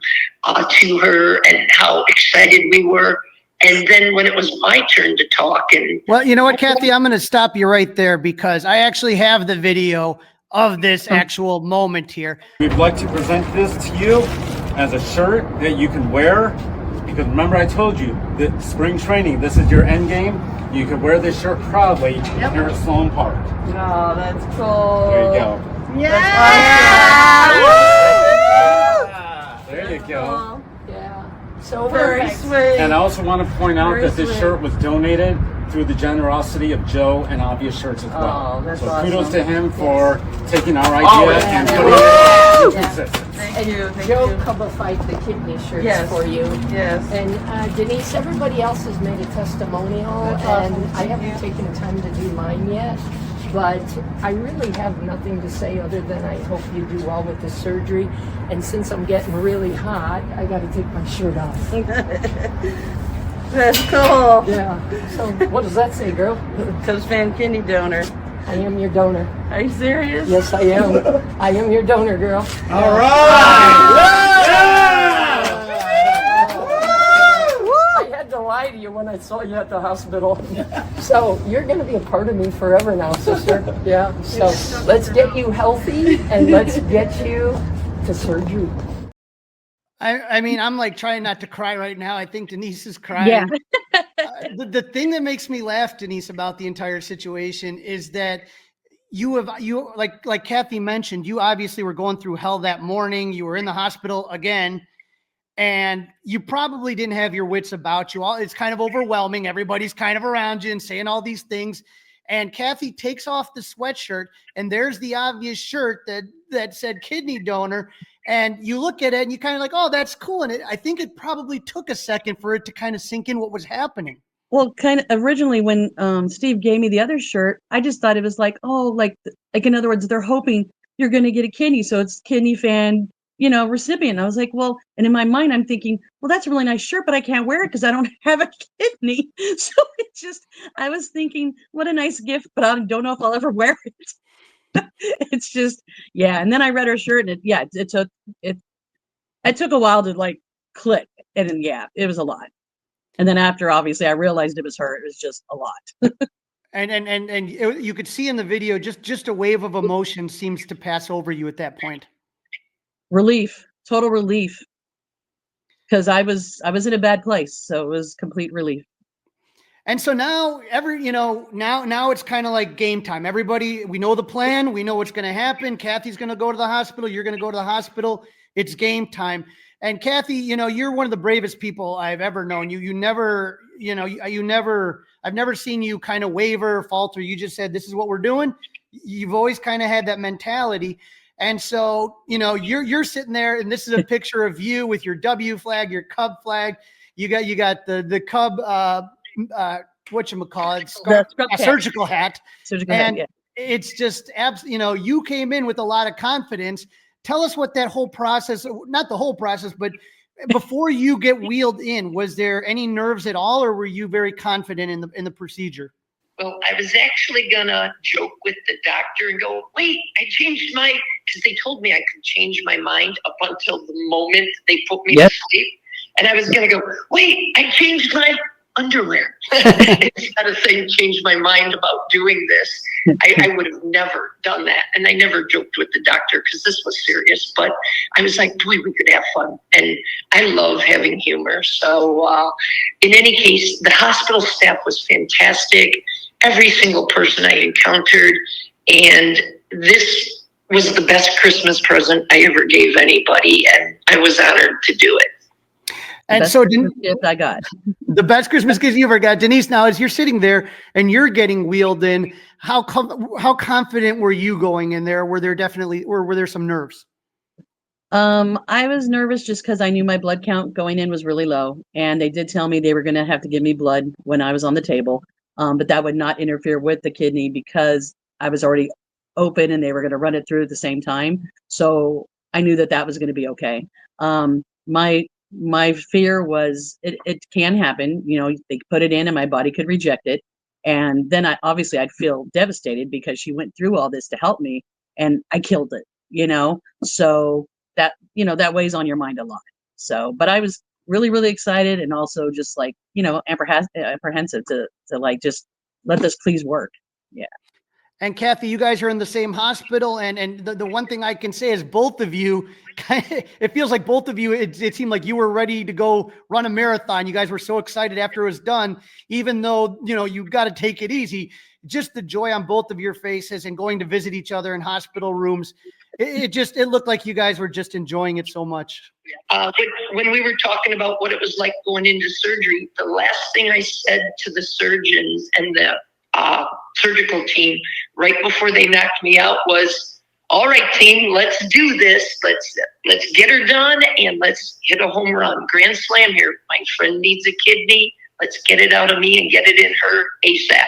Speaker 4: to her and how excited we were. And then when it was my turn to talk, and
Speaker 2: well, you know what, Cathy, I'm going to stop you right there because I actually have the video of this actual moment here.
Speaker 5: We'd like to present this to you as a shirt that you can wear. Because remember, I told you that spring training, this is your end game. You can wear this shirt proudly here at Sloan Park.
Speaker 6: Oh, that's cool.
Speaker 5: There you go.
Speaker 6: Yeah.
Speaker 5: There you go.
Speaker 6: Yeah. So very sweet.
Speaker 5: And I also want to point out that this shirt was donated through the generosity of Joe and Obvious Shirts as well.
Speaker 6: Oh, that's
Speaker 5: so
Speaker 6: awesome.
Speaker 5: kudos to him for taking our idea and putting it into existence.
Speaker 6: Thank you.
Speaker 7: Joe cover-fight the kidney shirts for you.
Speaker 6: Yes.
Speaker 7: And Denise, everybody else has made a testimonial, and I haven't taken time to do mine yet. But I really have nothing to say other than I hope you do well with the surgery. And since I'm getting really hot, I got to take my shirt off.
Speaker 6: That's cool.
Speaker 7: Yeah. So what does that say, girl?
Speaker 6: Cubs fan kidney donor.
Speaker 7: I am your donor.
Speaker 6: Are you serious?
Speaker 7: Yes, I am. I am your donor, girl.
Speaker 5: All right.
Speaker 7: I had to lie to you when I saw you at the hospital. So you're going to be a part of me forever now, sister. Yeah. So let's get you healthy and let's get you to surgery.
Speaker 2: I mean, I'm like trying not to cry right now. I think Denise is crying.
Speaker 3: Yeah.
Speaker 2: The thing that makes me laugh, Denise, about the entire situation is that you like Cathy mentioned, you obviously were going through hell that morning. You were in the hospital again, and you probably didn't have your wits about you. It's kind of overwhelming. Everybody's kind of around you and saying all these things. And Cathy takes off the sweatshirt, and there's the Obvious shirt that said kidney donor. And you look at it and you kind of like, oh, that's cool. And I think it probably took a second for it to kind of sink in what was happening.
Speaker 3: Well, kind of originally when Steve gave me the other shirt, I just thought it was like, oh, like in other words, they're hoping you're going to get a kidney. So it's kidney fan, recipient. I was like, well, and in my mind, I'm thinking, well, that's a really nice shirt, but I can't wear it because I don't have a kidney. So it's just, I was thinking, what a nice gift, but I don't know if I'll ever wear it. It's just, yeah. And then I read her shirt, and it took a while to like click, and then, yeah, it was a lot. And then after, obviously, I realized it was her. It was just a lot.
Speaker 2: and you could see in the video, just a wave of emotion seems to pass over you at that point.
Speaker 3: Relief, total relief, because I was in a bad place, so it was complete relief.
Speaker 2: And so now now it's kind of like game time. Everybody, we know the plan. We know what's going to happen. Cathy's going to go to the hospital. You're going to go to the hospital. It's game time. And Cathy, you're one of the bravest people I've ever known. You never I've never seen you kind of waver or falter. You just said, this is what we're doing. You've always kind of had that mentality. And so, you're sitting there, and this is a picture of you with your W flag, your Cub flag. You got the Cub, whatchamacallit, surgical hat.
Speaker 3: Surgical hat, yeah.
Speaker 2: It's just, you came in with a lot of confidence. Tell us what that whole process, not the whole process, but before you get wheeled in, was there any nerves at all, or were you very confident in the procedure?
Speaker 4: Well, I was actually gonna joke with the doctor and go, wait, I changed because they told me I could change my mind up until the moment they put me to sleep. And I was gonna go, wait, I changed my underwear. Instead of saying change my mind about doing this, I would have never done that. And I never joked with the doctor because this was serious, but I was like, boy, we could have fun. And I love having humor. So in any case, the hospital staff was fantastic. Every single person I encountered. And this was the best Christmas present I ever gave anybody. And I was honored to do it.
Speaker 2: And so
Speaker 3: gift I got.
Speaker 2: The best Christmas gift you ever got. Denise, now as you're sitting there and you're getting wheeled in, how confident were you going in there? Were there some nerves?
Speaker 3: I was nervous just because I knew my blood count going in was really low. And they did tell me they were going to have to give me blood when I was on the table. But that would not interfere with the kidney because I was already open and they were going to run it through at the same time. So I knew that was going to be okay. My fear was it can happen, they put it in and my body could reject it. And then I'd feel devastated because she went through all this to help me and I killed it, so that weighs on your mind a lot. So, but I was really, really excited and also just like, apprehensive to like, just let this please work. Yeah.
Speaker 2: And Cathy, you guys are in the same hospital. And the one thing I can say is both of you, it feels like both of you, it seemed like you were ready to go run a marathon. You guys were so excited after it was done, even though, you've got to take it easy. Just the joy on both of your faces and going to visit each other in hospital rooms. It looked like you guys were just enjoying it so much.
Speaker 4: When we were talking about what it was like going into surgery, the last thing I said to the surgeons and the surgical team right before they knocked me out was, all right, team, let's do this. Let's get her done and let's hit a home run. Grand slam here. My friend needs a kidney. Let's get it out of me and get it in her ASAP.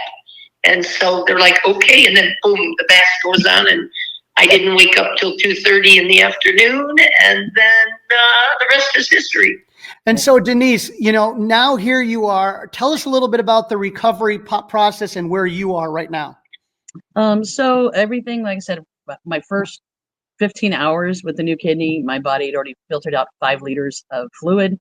Speaker 4: And so they're like, okay. And then boom, the mask goes on and I didn't wake up till 2:30 in the afternoon. And then the rest is history.
Speaker 2: And so, Denise, now here you are. Tell us a little bit about the recovery process and where you are right now.
Speaker 3: So everything, like I said, my first 15 hours with the new kidney, my body had already filtered out 5 liters of fluid.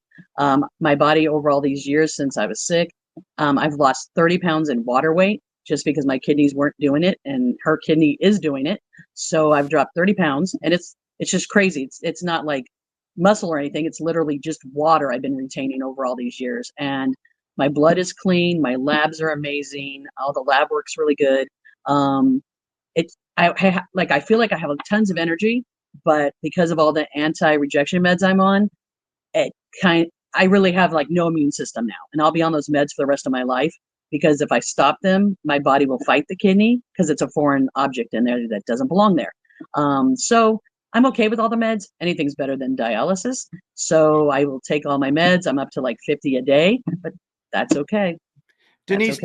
Speaker 3: My body over all these years since I was sick, I've lost 30 pounds in water weight just because my kidneys weren't doing it and her kidney is doing it. So I've dropped 30 pounds and it's just crazy. It's not like muscle or anything. It's literally just water I've been retaining over all these years. And my blood is clean. My labs are amazing. All the lab work's really good. I feel like I have tons of energy, but because of all the anti-rejection meds I'm on, I really have like no immune system now. And I'll be on those meds for the rest of my life because if I stop them, my body will fight the kidney because it's a foreign object in there that doesn't belong there. So I'm okay with all the meds. Anything's better than dialysis. So I will take all my meds. I'm up to like 50 a day, but that's okay.
Speaker 2: Denise,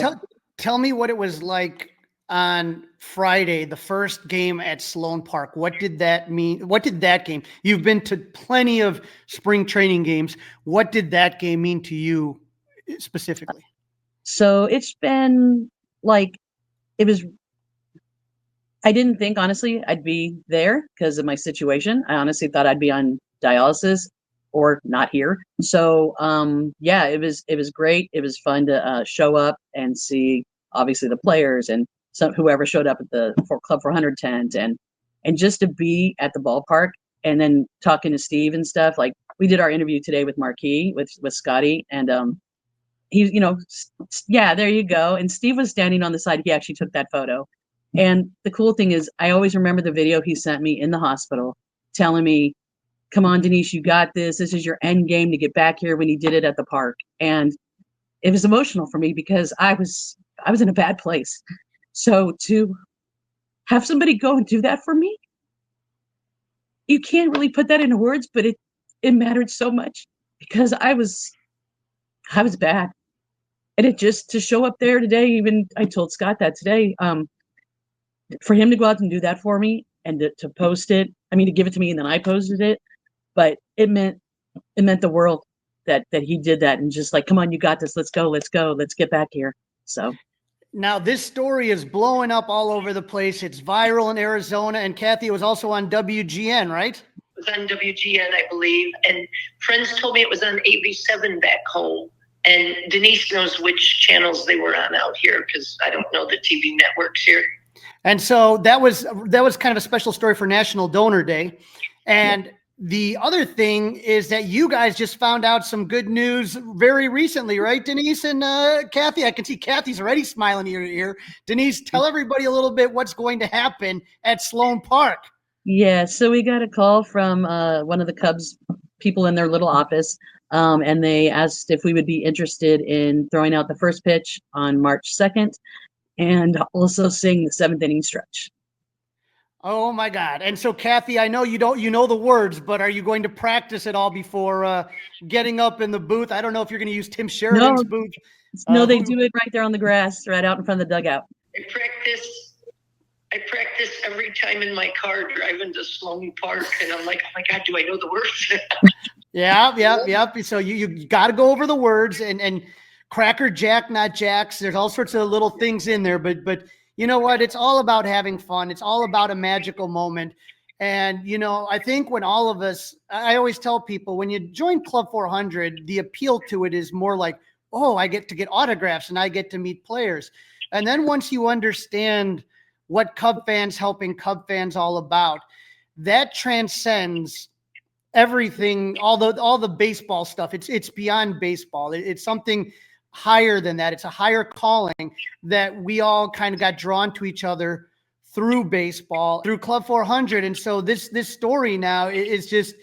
Speaker 2: tell me what it was like on Friday, the first game at Sloan Park. What did that mean? What did that game? You've been to plenty of spring training games. What did that game mean to you specifically?
Speaker 3: So it's been like, I didn't think honestly I'd be there because of my situation. I honestly thought I'd be on dialysis or not here. So yeah, it was great. It was fun to show up and see obviously the players and whoever showed up at the Club 400 tent and just to be at the ballpark and then talking to Steve and stuff. Like we did our interview today with Marquis with Scotty and he, yeah, there you go. And Steve was standing on the side. He actually took that photo. And the cool thing is I always remember the video he sent me in the hospital telling me, come on, Denise, you got this. This is your end game to get back here when he did it at the park. And it was emotional for me because I was in a bad place. So to have somebody go and do that for me, you can't really put that into words, but it mattered so much because I was bad. And it just to show up there today, even I told Scott that today, for him to go out and do that for me and to post it, I mean, to give it to me and then I posted it, but it meant the world that he did that and just like, come on, you got this. Let's go. Let's get back here. So
Speaker 2: now this story is blowing up all over the place. It's viral in Arizona, and Cathy, it was also on WGN, right?
Speaker 4: It was on WGN, I believe. And friends told me it was on AB7 back home. And Denise knows which channels they were on out here because I don't know the TV networks here.
Speaker 2: And so that was kind of a special story for National Donor Day. And the other thing is that you guys just found out some good news very recently, right, Denise and Cathy? I can see Cathy's already smiling ear to ear. Denise, tell everybody a little bit what's going to happen at Sloan Park.
Speaker 3: Yeah, so we got a call from one of the Cubs people in their little office, and they asked if we would be interested in throwing out the first pitch on March 2nd and also sing the 7th inning stretch.
Speaker 2: Oh my God. And so Cathy, I know you know the words, but are you going to practice at all before getting up in the booth? I don't know if you're going to use Tim Sheridan's booth.
Speaker 3: No, they do it right there on the grass, right out in front of the dugout.
Speaker 4: I practice every time in my car driving to Sloan Park, and I'm like, oh my God, do I know the words?
Speaker 2: Yeah. So you got to go over the words and Cracker Jack, not Jacks. There's all sorts of little things in there, but you know what? It's all about having fun. It's all about a magical moment. And, you know, I think when all of us, I always tell people when you join Club 400, the appeal to it is more like, oh, I get to get autographs and I get to meet players. And then once you understand what Cub fans helping Cub fans all about, that transcends everything, all the baseball stuff. It's beyond baseball. It's something higher than that. It's a higher calling that we all kind of got drawn to each other through baseball, through Club 400. And so this story now is just,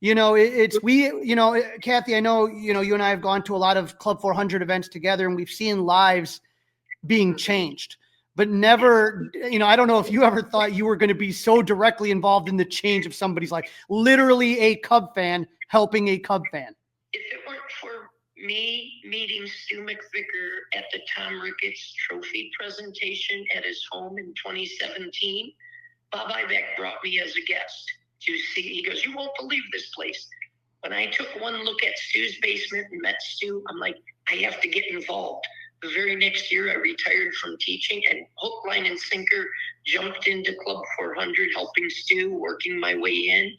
Speaker 2: you know, Cathy, I know, you and I have gone to a lot of Club 400 events together and we've seen lives being changed, but never, I don't know if you ever thought you were going to be so directly involved in the change of somebody's life, literally a Cub fan helping a Cub fan.
Speaker 4: If it weren't for me meeting Stu McVicker at the Tom Ricketts Trophy presentation at his home in 2017, Bob Ibeck brought me as a guest to see. He goes, "You won't believe this place." When I took one look at Stu's basement and met Stu, I'm like, I have to get involved. The very next year, I retired from teaching and hook, line, and sinker jumped into Club 400, helping Stu, working my way in.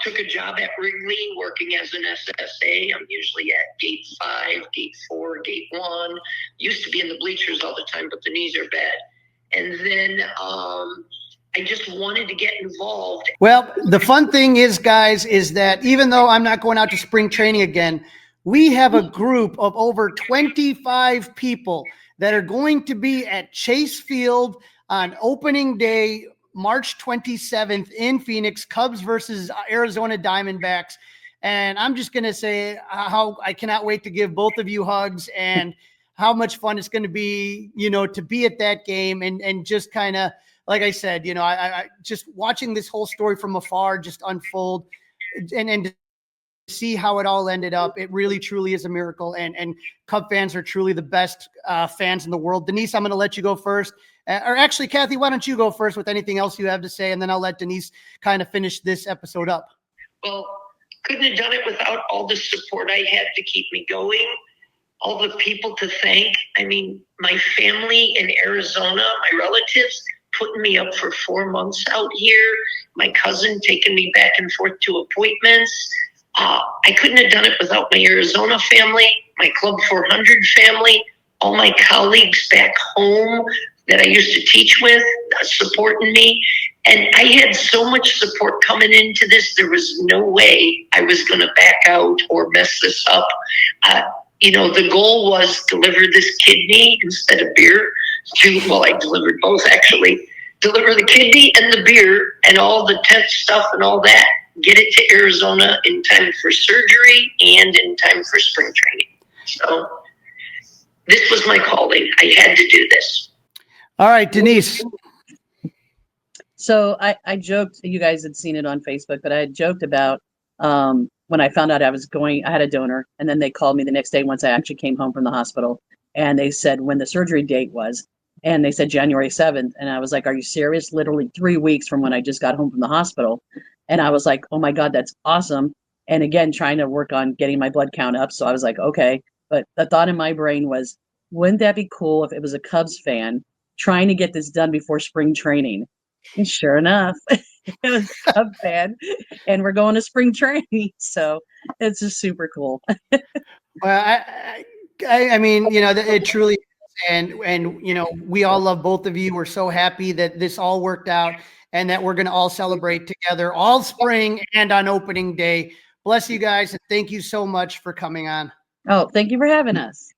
Speaker 4: Took a job at Wrigley, working as an SSA. I'm usually at gate 5, gate 4, gate 1. Used to be in the bleachers all the time, but the knees are bad. And then I just wanted to get involved.
Speaker 2: Well, the fun thing is, guys, is that even though I'm not going out to spring training again, we have a group of over 25 people that are going to be at Chase Field on opening day, March 27th in Phoenix, Cubs versus Arizona Diamondbacks. And I'm just going to say how I cannot wait to give both of you hugs and how much fun it's going to be, to be at that game and just kind of, like I said, I just watching this whole story from afar just unfold and see how it all ended up. It really, truly is a miracle. And Cub fans are truly the best fans in the world. Denise, I'm going to let you go first. Or actually, Cathy, why don't you go first with anything else you have to say? And then I'll let Denise kind of finish this episode up.
Speaker 4: Well, couldn't have done it without all the support I had to keep me going. All the people to thank. I mean, my family in Arizona, my relatives, putting me up for 4 months out here. My cousin taking me back and forth to appointments. I couldn't have done it without my Arizona family, my Club 400 family, all my colleagues back home that I used to teach with, supporting me. And I had so much support coming into this. There was no way I was going to back out or mess this up. The goal was deliver this kidney instead of beer. I delivered both actually. Deliver the kidney and the beer and all the tent stuff and all that. Get it to Arizona in time for surgery and in time for spring training. So This was my calling. I had to do this.
Speaker 2: All right, Denise.
Speaker 3: So I joked, you guys had seen it on Facebook, but I had joked about when I found out I had a donor, and then they called me the next day once I actually came home from the hospital, and they said when the surgery date was, and they said January 7th. And I was like, are you serious? Literally 3 weeks from when I just got home from the hospital. And I was like, oh my God, that's awesome. And again, trying to work on getting my blood count up. So I was like, okay. But the thought in my brain was, wouldn't that be cool if it was a Cubs fan trying to get this done before spring training? And sure enough, it was a Cubs fan, and we're going to spring training. So it's just super cool.
Speaker 2: Well, I mean, you know, it truly, and you know, we all love both of you. We're so happy that this all worked out, and that we're going to all celebrate together all spring and on opening day. Bless you guys, and thank you so much for coming on.
Speaker 3: Oh, thank you for having us.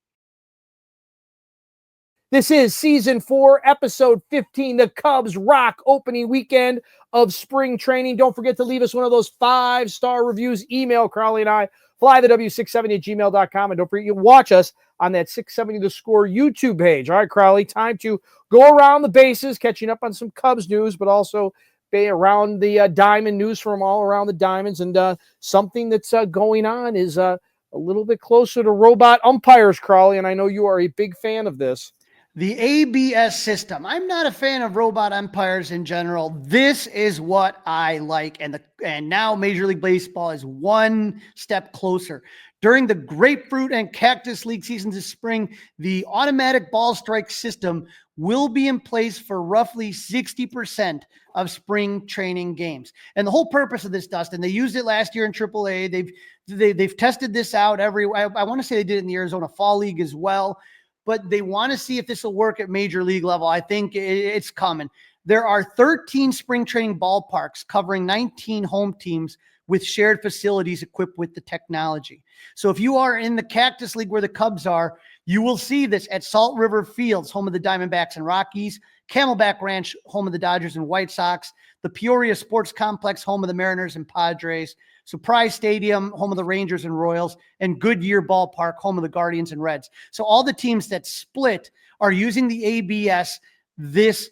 Speaker 1: This is season 4, episode 15. The Cubs rock opening weekend of spring training. Don't forget to leave us one of those 5-star reviews. Email Crawly and I, flythew670@gmail.com. And don't forget, you can watch us on that 670 The Score YouTube page. All right, Crawly, time to go around the bases, catching up on some Cubs news, but also be around the diamond news from all around the diamonds. And something that's going on is a little bit closer to robot umpires, Crawly, and I know you are a big fan of this.
Speaker 2: The ABS system. I'm not a fan of robot umpires in general. This is what I like. And now Major League Baseball is one step closer. During the Grapefruit and Cactus League seasons this spring, the automatic ball strike system will be in place for roughly 60% of spring training games. And the whole purpose of this, Dustin, they used it last year in AAA. They've tested this out I want to say they did it in the Arizona Fall League as well. But they want to see if this will work at major league level. I think it's coming. There are 13 spring training ballparks covering 19 home teams with shared facilities equipped with the technology. So if you are in the Cactus League where the Cubs are, you will see this at Salt River Fields, home of the Diamondbacks and Rockies, Camelback Ranch, home of the Dodgers and White Sox, the Peoria Sports Complex, home of the Mariners and Padres, Surprise Stadium, home of the Rangers and Royals, and Goodyear Ballpark, home of the Guardians and Reds. So all the teams that split are using the ABS this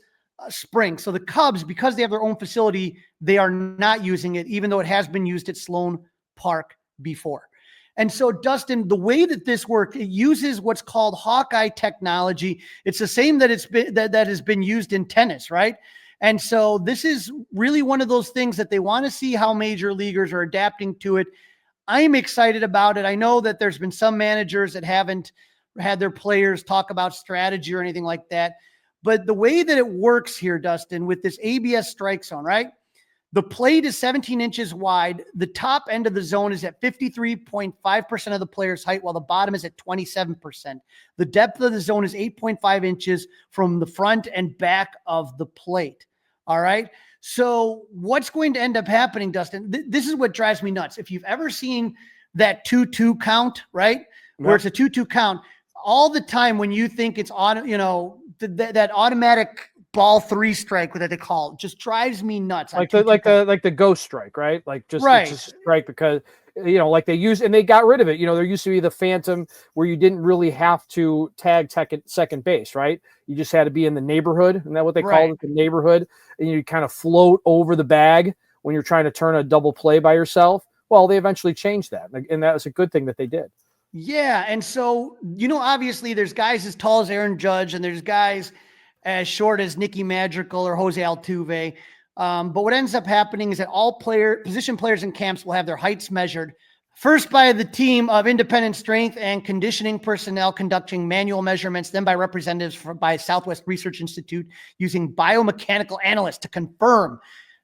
Speaker 2: spring. So the Cubs, because they have their own facility, they are not using it, even though it has been used at Sloan Park before. And so, Dustin, the way that this works, it uses what's called Hawkeye technology. It's the same that has been used in tennis, right? And so this is really one of those things that they want to see how major leaguers are adapting to it. I'm excited about it. I know that there's been some managers that haven't had their players talk about strategy or anything like that. But the way that it works here, Dustin, with this ABS strike zone, right? The plate is 17 inches wide. The top end of the zone is at 53.5% of the player's height, while the bottom is at 27%. The depth of the zone is 8.5 inches from the front and back of the plate. All right. So what's going to end up happening, Dustin? This is what drives me nuts. If you've ever seen that 2-2 count, right? Yep. Where it's a 2-2 count, all the time when you think it's on, you know, that automatic ball 3 strike, what they call it, just drives me nuts.
Speaker 1: Like the ghost strike, right? Like just,
Speaker 2: right.
Speaker 1: It's just strike because, you know, like they use, and they got rid of it. You know, there used to be the phantom where you didn't really have to tag second base, right? You just had to be in the neighborhood. Isn't that what they called it? The neighborhood. And you kind of float over the bag when you're trying to turn a double play by yourself. Well, they eventually changed that. And that was a good thing that they did.
Speaker 2: Yeah. And so, you know, obviously there's guys as tall as Aaron Judge, and there's guys as short as Nicky Madrigal or Jose Altuve. But what ends up happening is that all position players in camps will have their heights measured, first by the team of independent strength and conditioning personnel conducting manual measurements, then by representatives by Southwest Research Institute using biomechanical analysts to confirm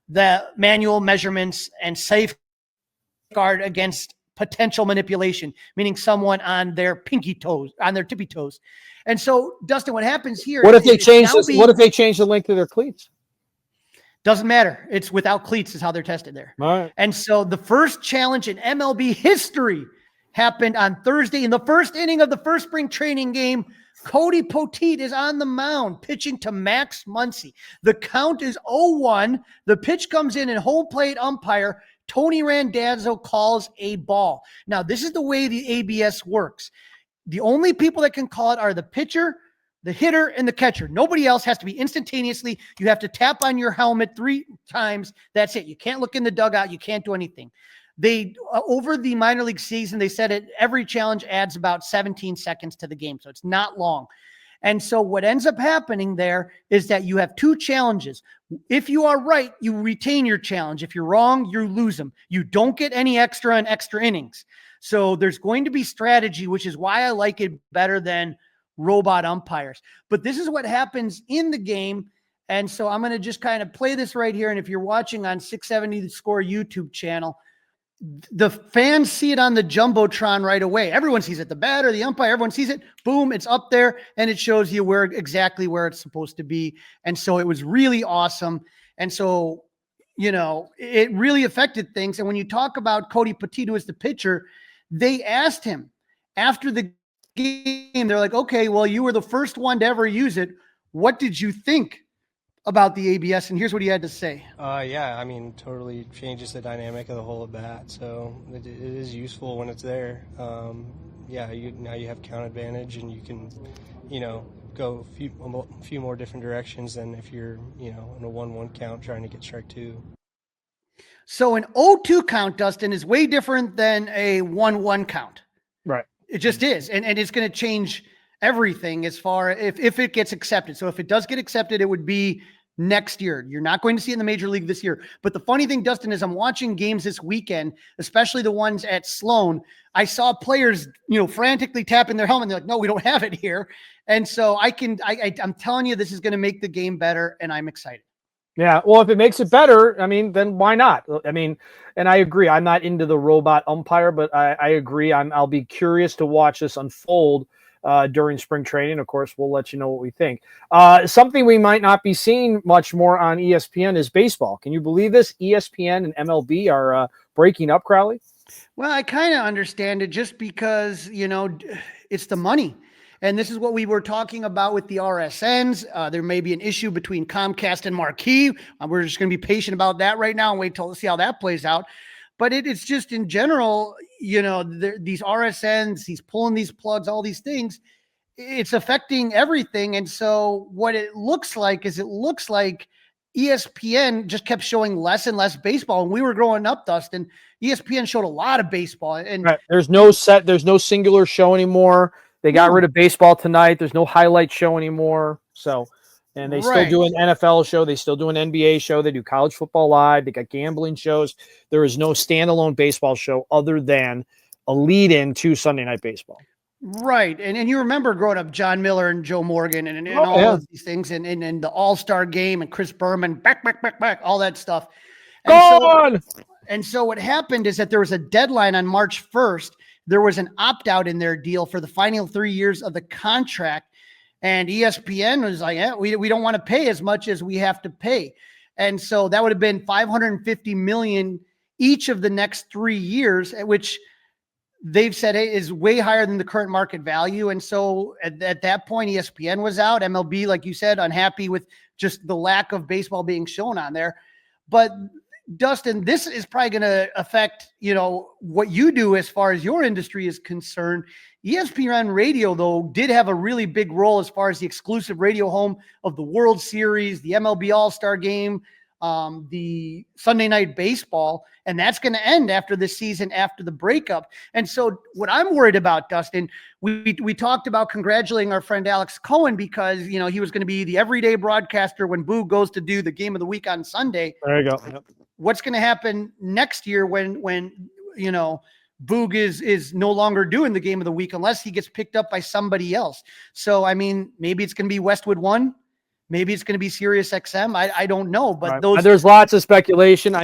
Speaker 2: the manual measurements and safeguard against potential manipulation, meaning someone on their tippy toes. And so, Dustin, what happens here?
Speaker 1: What if they change this? What if they change the length of their cleats?
Speaker 2: Doesn't matter. It's without cleats is how they're tested there.
Speaker 1: All right.
Speaker 2: And so the first challenge in MLB history happened on Thursday in the first inning of the first spring training game. Cody Poteet is on the mound pitching to Max Muncy. The count is 0-1. The pitch comes in and home plate umpire Tony Randazzo calls a ball. Now, this is the way the ABS works. The only people that can call it are the pitcher, the hitter, and the catcher. Nobody else has to be instantaneously. You have to tap on your helmet 3 times. That's it. You can't look in the dugout. You can't do anything. They over the minor league season, they said every challenge adds about 17 seconds to the game. So it's not long. And so what ends up happening there is that you have 2 challenges. If you are right, you retain your challenge. If you're wrong, you lose them. You don't get any extra and extra innings. So there's going to be strategy, which is why I like it better than robot umpires. But this is what happens in the game. And so I'm going to just kind of play this right here. And if you're watching on 670 The Score YouTube channel, the fans see it on the Jumbotron right away. Everyone sees it, the batter, the umpire, everyone sees it. Boom, it's up there, and it shows you exactly where it's supposed to be. And so it was really awesome. And so, it really affected things. And when you talk about Cody Petito as the pitcher, they asked him after the game, they're like, okay, well, you were the first one to ever use it. What did you think about the ABS? And here's what he had to say.
Speaker 8: Yeah, I mean, totally changes the dynamic of the whole at bat. So it is useful when it's there. Now you have count advantage, and you can, go a few more different directions than if you're, in a 1-1 count trying to get strike 2.
Speaker 2: So an 0-2 count, Dustin, is way different than a 1-1 count.
Speaker 1: Right.
Speaker 2: It just is. And it's going to change everything as far if it gets accepted. So if it does get accepted, it would be next year. You're not going to see it in the major league this year. But the funny thing, Dustin, is I'm watching games this weekend, especially the ones at Sloan. I saw players, frantically tapping their helmet. They're like, no, we don't have it here. And so I'm telling you, this is going to make the game better, and I'm excited.
Speaker 1: Yeah, well, if it makes it better, then why not? And I agree. I'm not into the robot umpire, but I agree. I'll be curious to watch this unfold during spring training. Of course, we'll let you know what we think. Something we might not be seeing much more on ESPN is baseball. Can you believe this? ESPN and MLB are breaking up, Crawly?
Speaker 2: Well, I kind of understand it just because, it's the money. And this is what we were talking about with the RSNs. There may be an issue between Comcast and Marquee. We're just going to be patient about that right now and wait till see how that plays out. But it's just in general, these RSNs, he's pulling these plugs, all these things, it's affecting everything. And so what it looks like is ESPN just kept showing less and less baseball. When we were growing up, Dustin, ESPN showed a lot of baseball. And
Speaker 1: right. There's no singular show anymore. They got rid of baseball tonight. There's no highlight show anymore. So, and they still do an NFL show. They still do an NBA show. They do college football live. They got gambling shows. There is no standalone baseball show other than a lead-in to Sunday Night Baseball.
Speaker 2: Right. And you remember growing up, John Miller and Joe Morgan and all of these things and the All-Star Game and Chris Berman, back, all that stuff. And so what happened is that there was a deadline on March 1st. There was an opt-out in their deal for the final 3 years of the contract. And ESPN was like, we don't want to pay as much as we have to pay. And so that would have been $550 million each of the next 3 years, which they've said is way higher than the current market value. And so at that point, ESPN was out. MLB, like you said, unhappy with just the lack of baseball being shown on there. But Dustin, this is probably going to affect, what you do as far as your industry is concerned. ESPN Radio, though, did have a really big role as far as the exclusive radio home of the World Series, the MLB All-Star Game, the Sunday Night Baseball, and that's going to end after the season, after the breakup. And so what I'm worried about, Dustin, we talked about congratulating our friend Alex Cohen because, he was going to be the everyday broadcaster when Boo goes to do the game of the week on Sunday.
Speaker 1: There you go. Yep.
Speaker 2: What's going to happen next year when Boog is no longer doing the game of the week unless he gets picked up by somebody else? So, maybe it's going to be Westwood One. Maybe it's going to be Sirius XM. I don't know, but
Speaker 1: there's lots of speculation.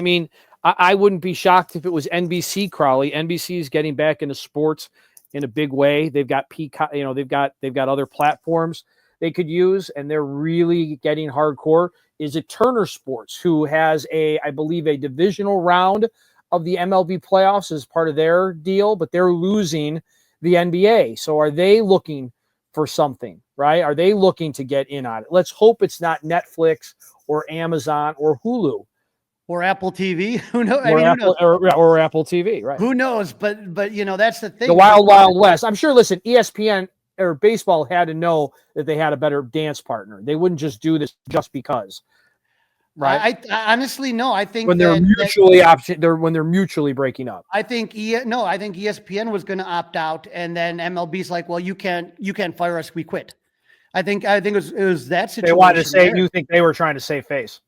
Speaker 1: I wouldn't be shocked if it was NBC, Crawly. NBC is getting back into sports in a big way. They've got Peacock, they've got other platforms they could use, and they're really getting hardcore. Is it Turner Sports, who has I believe a divisional round of the MLB playoffs as part of their deal, but they're losing the NBA. So are they looking for something, right? Are they looking to get in on it? Let's hope it's not Netflix or Amazon or Hulu.
Speaker 2: or Apple TV. Who knows?
Speaker 1: or Apple or Apple TV, right?
Speaker 2: Who knows? But that's the thing.
Speaker 1: The Wild Wild West. I'm sure. Listen, ESPN or baseball had to know that they had a better dance partner. They wouldn't just do this just because, right?
Speaker 2: I honestly no. I think
Speaker 1: when they're mutually breaking up.
Speaker 2: I think ESPN was going to opt out, and then MLB's like, well, you can't fire us. We quit. I think it was that situation.
Speaker 1: They wanted to say, you think they were trying to save face.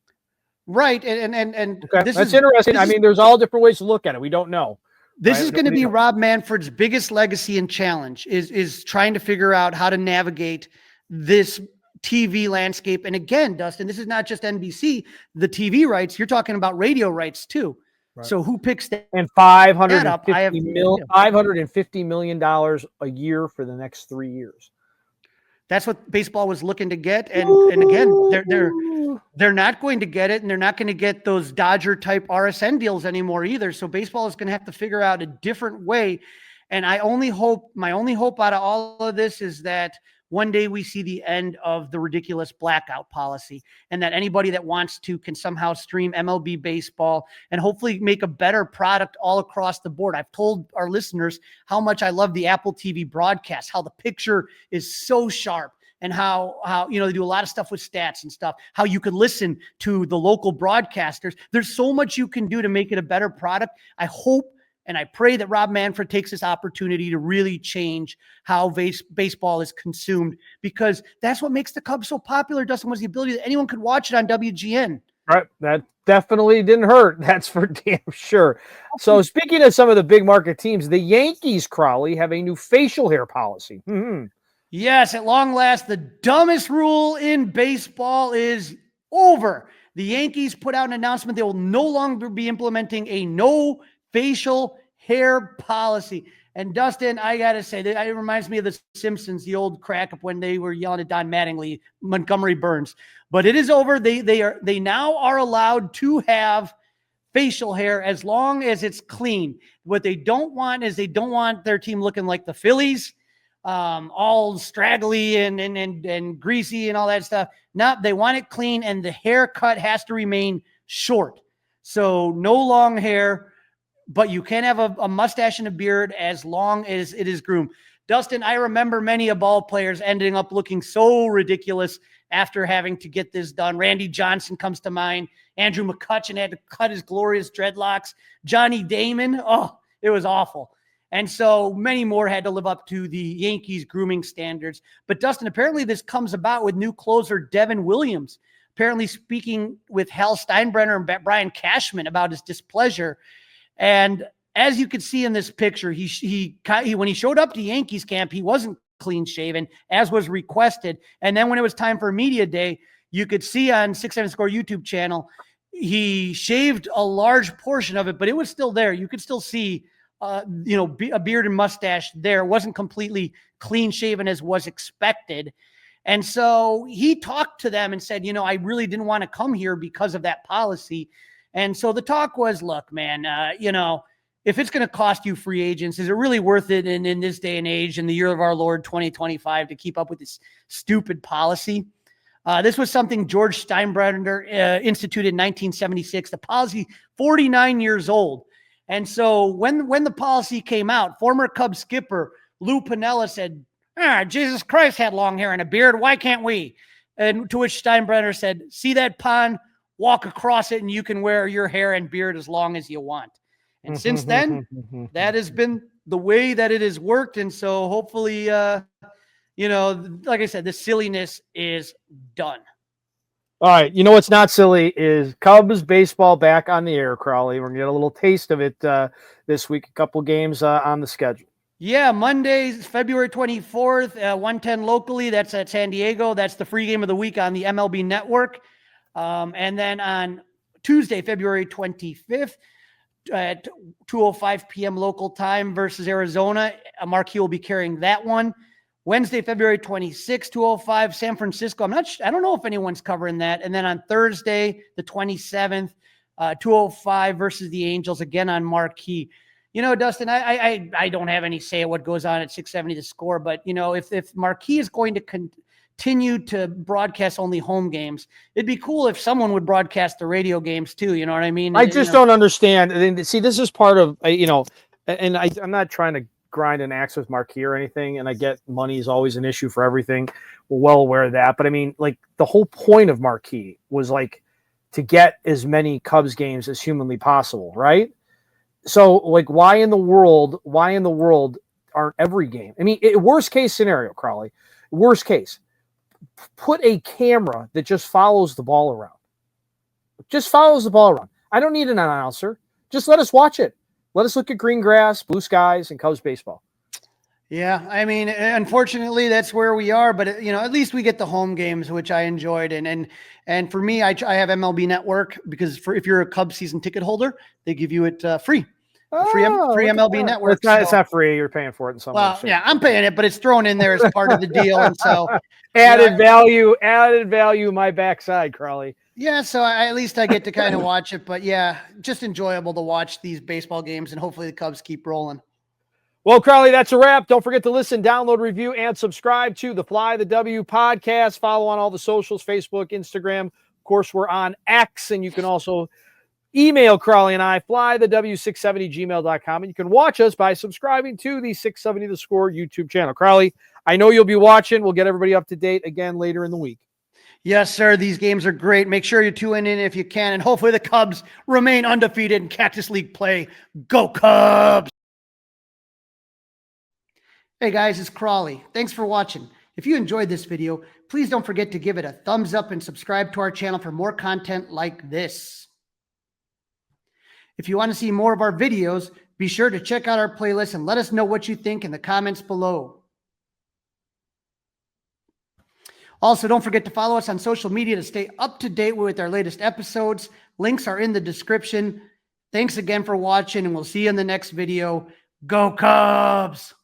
Speaker 2: Right. And
Speaker 1: okay. That's interesting. I mean, there's all different ways to look at it. We don't know.
Speaker 2: This is going to be Rob Manfred's biggest legacy and challenge is trying to figure out how to navigate this TV landscape. And again, Dustin, this is not just NBC, the TV rights. You're talking about radio rights too. Right. So who picks that?
Speaker 1: And $550 million a year for the next 3 years.
Speaker 2: That's what baseball was looking to get. And again, they're not going to get it, and they're not going to get those Dodger type RSN deals anymore either. So baseball is going to have to figure out a different way. And my only hope out of all of this is that one day we see the end of the ridiculous blackout policy, and that anybody that wants to can somehow stream MLB baseball and hopefully make a better product all across the board. I've told our listeners how much I love the Apple TV broadcast, how the picture is so sharp, and how they do a lot of stuff with stats and stuff, how you can listen to the local broadcasters. There's so much you can do to make it a better product. I hope and I pray that Rob Manfred takes this opportunity to really change how baseball is consumed, because that's what makes the Cubs so popular, Dustin, was the ability that anyone could watch it on WGN.
Speaker 1: Right. That definitely didn't hurt. That's for damn sure. So speaking of some of the big market teams, the Yankees, Crawly, have a new facial hair policy. Mm-hmm.
Speaker 2: Yes, at long last, the dumbest rule in baseball is over. The Yankees put out an announcement they will no longer be implementing a no facial hair policy. And Dustin, I got to say, that it reminds me of the Simpsons, the old crack up when they were yelling at Don Mattingly, Montgomery Burns. But it is over. They now are allowed to have facial hair as long as it's clean. What they don't want is their team looking like the Phillies, all straggly and greasy and all that stuff. No, they want it clean, and the haircut has to remain short. So no long hair, but you can have a mustache and a beard as long as it is groomed. Dustin, I remember many ball players ending up looking so ridiculous after having to get this done. Randy Johnson comes to mind. Andrew McCutchen had to cut his glorious dreadlocks. Johnny Damon, it was awful. And so many more had to live up to the Yankees grooming standards. But Dustin, apparently this comes about with new closer Devin Williams, apparently speaking with Hal Steinbrenner and Brian Cashman about his displeasure. And as you can see in this picture, he when he showed up to Yankees camp, he wasn't clean shaven, as was requested. And then when it was time for media day, you could see on 6-7 Score YouTube channel, he shaved a large portion of it, but it was still there. You could still see, a beard and mustache there. It wasn't completely clean shaven as was expected. And so he talked to them and said, I really didn't want to come here because of that policy. And so the talk was, look, man, if it's going to cost you free agents, is it really worth it in this day and age, in the year of our Lord 2025, to keep up with this stupid policy? This was something George Steinbrenner instituted in 1976. The policy, 49 years old. And so when the policy came out, former Cubs skipper Lou Piniella said, Jesus Christ had long hair and a beard. Why can't we? And to which Steinbrenner said, see that pond? Walk across it and you can wear your hair and beard as long as you want. And since then, that has been the way that it has worked. And so hopefully, like I said, the silliness is done.
Speaker 1: All right. You know what's not silly is Cubs baseball back on the air, Crawly. We're going to get a little taste of it this week, a couple games on the schedule.
Speaker 2: Yeah, Monday, February 24th, 1:10 locally. That's at San Diego. That's the free game of the week on the MLB Network. And then on Tuesday, February 25th, at 2:05 p.m. local time versus Arizona, Marquee will be carrying that one. Wednesday, February 26th, 2:05, San Francisco. I don't know if anyone's covering that. And then on Thursday, the 27th, 2:05 versus the Angels, again on Marquee. Dustin, I don't have any say at what goes on at 670 The Score, but if Marquee is going to continue to broadcast only home games. It'd be cool if someone would broadcast the radio games too. You know what I mean?
Speaker 1: I just don't understand. And see, this is part of, and I'm not trying to grind an axe with Marquee or anything. And I get money is always an issue for everything. We're well aware of that. But I mean, like the whole point of Marquee was like to get as many Cubs games as humanly possible. Right. So like, why in the world aren't every game? I mean, worst case scenario, Crawly, worst case, put a camera that just follows the ball around. Just follows the ball around. I don't need an announcer. Just let us watch it. Let us look at green grass, blue skies, and Cubs baseball.
Speaker 2: Yeah, I mean, unfortunately, that's where we are. But at least we get the home games, which I enjoyed. And for me, I have MLB Network because if you're a Cubs season ticket holder, they give you it free. Free MLB Network.
Speaker 1: It's not free. You're paying for it in some way.
Speaker 2: Well, yeah, I'm paying it, but it's thrown in there as part of the deal. And so
Speaker 1: added value, my backside, Crawly.
Speaker 2: Yeah, so at least I get to kind of watch it. But yeah, just enjoyable to watch these baseball games, and hopefully the Cubs keep rolling.
Speaker 1: Well, Crawly, that's a wrap. Don't forget to listen, download, review, and subscribe to the Fly the W podcast. Follow on all the socials, Facebook, Instagram. Of course, we're on X, and you can also email Crawly and I, flythew670gmail.com. And you can watch us by subscribing to the 670 The Score YouTube channel. Crawly, I know you'll be watching. We'll get everybody up to date again later in the week.
Speaker 2: Yes, sir. These games are great. Make sure you tune in if you can. And hopefully the Cubs remain undefeated in Cactus League play. Go Cubs! Hey guys, it's Crawly. Thanks for watching. If you enjoyed this video, please don't forget to give it a thumbs up and subscribe to our channel for more content like this. If you want to see more of our videos, be sure to check out our playlist and let us know what you think in the comments below. Also, don't forget to follow us on social media to stay up to date with our latest episodes. Links are in the description. Thanks again for watching, and we'll see you in the next video. Go Cubs!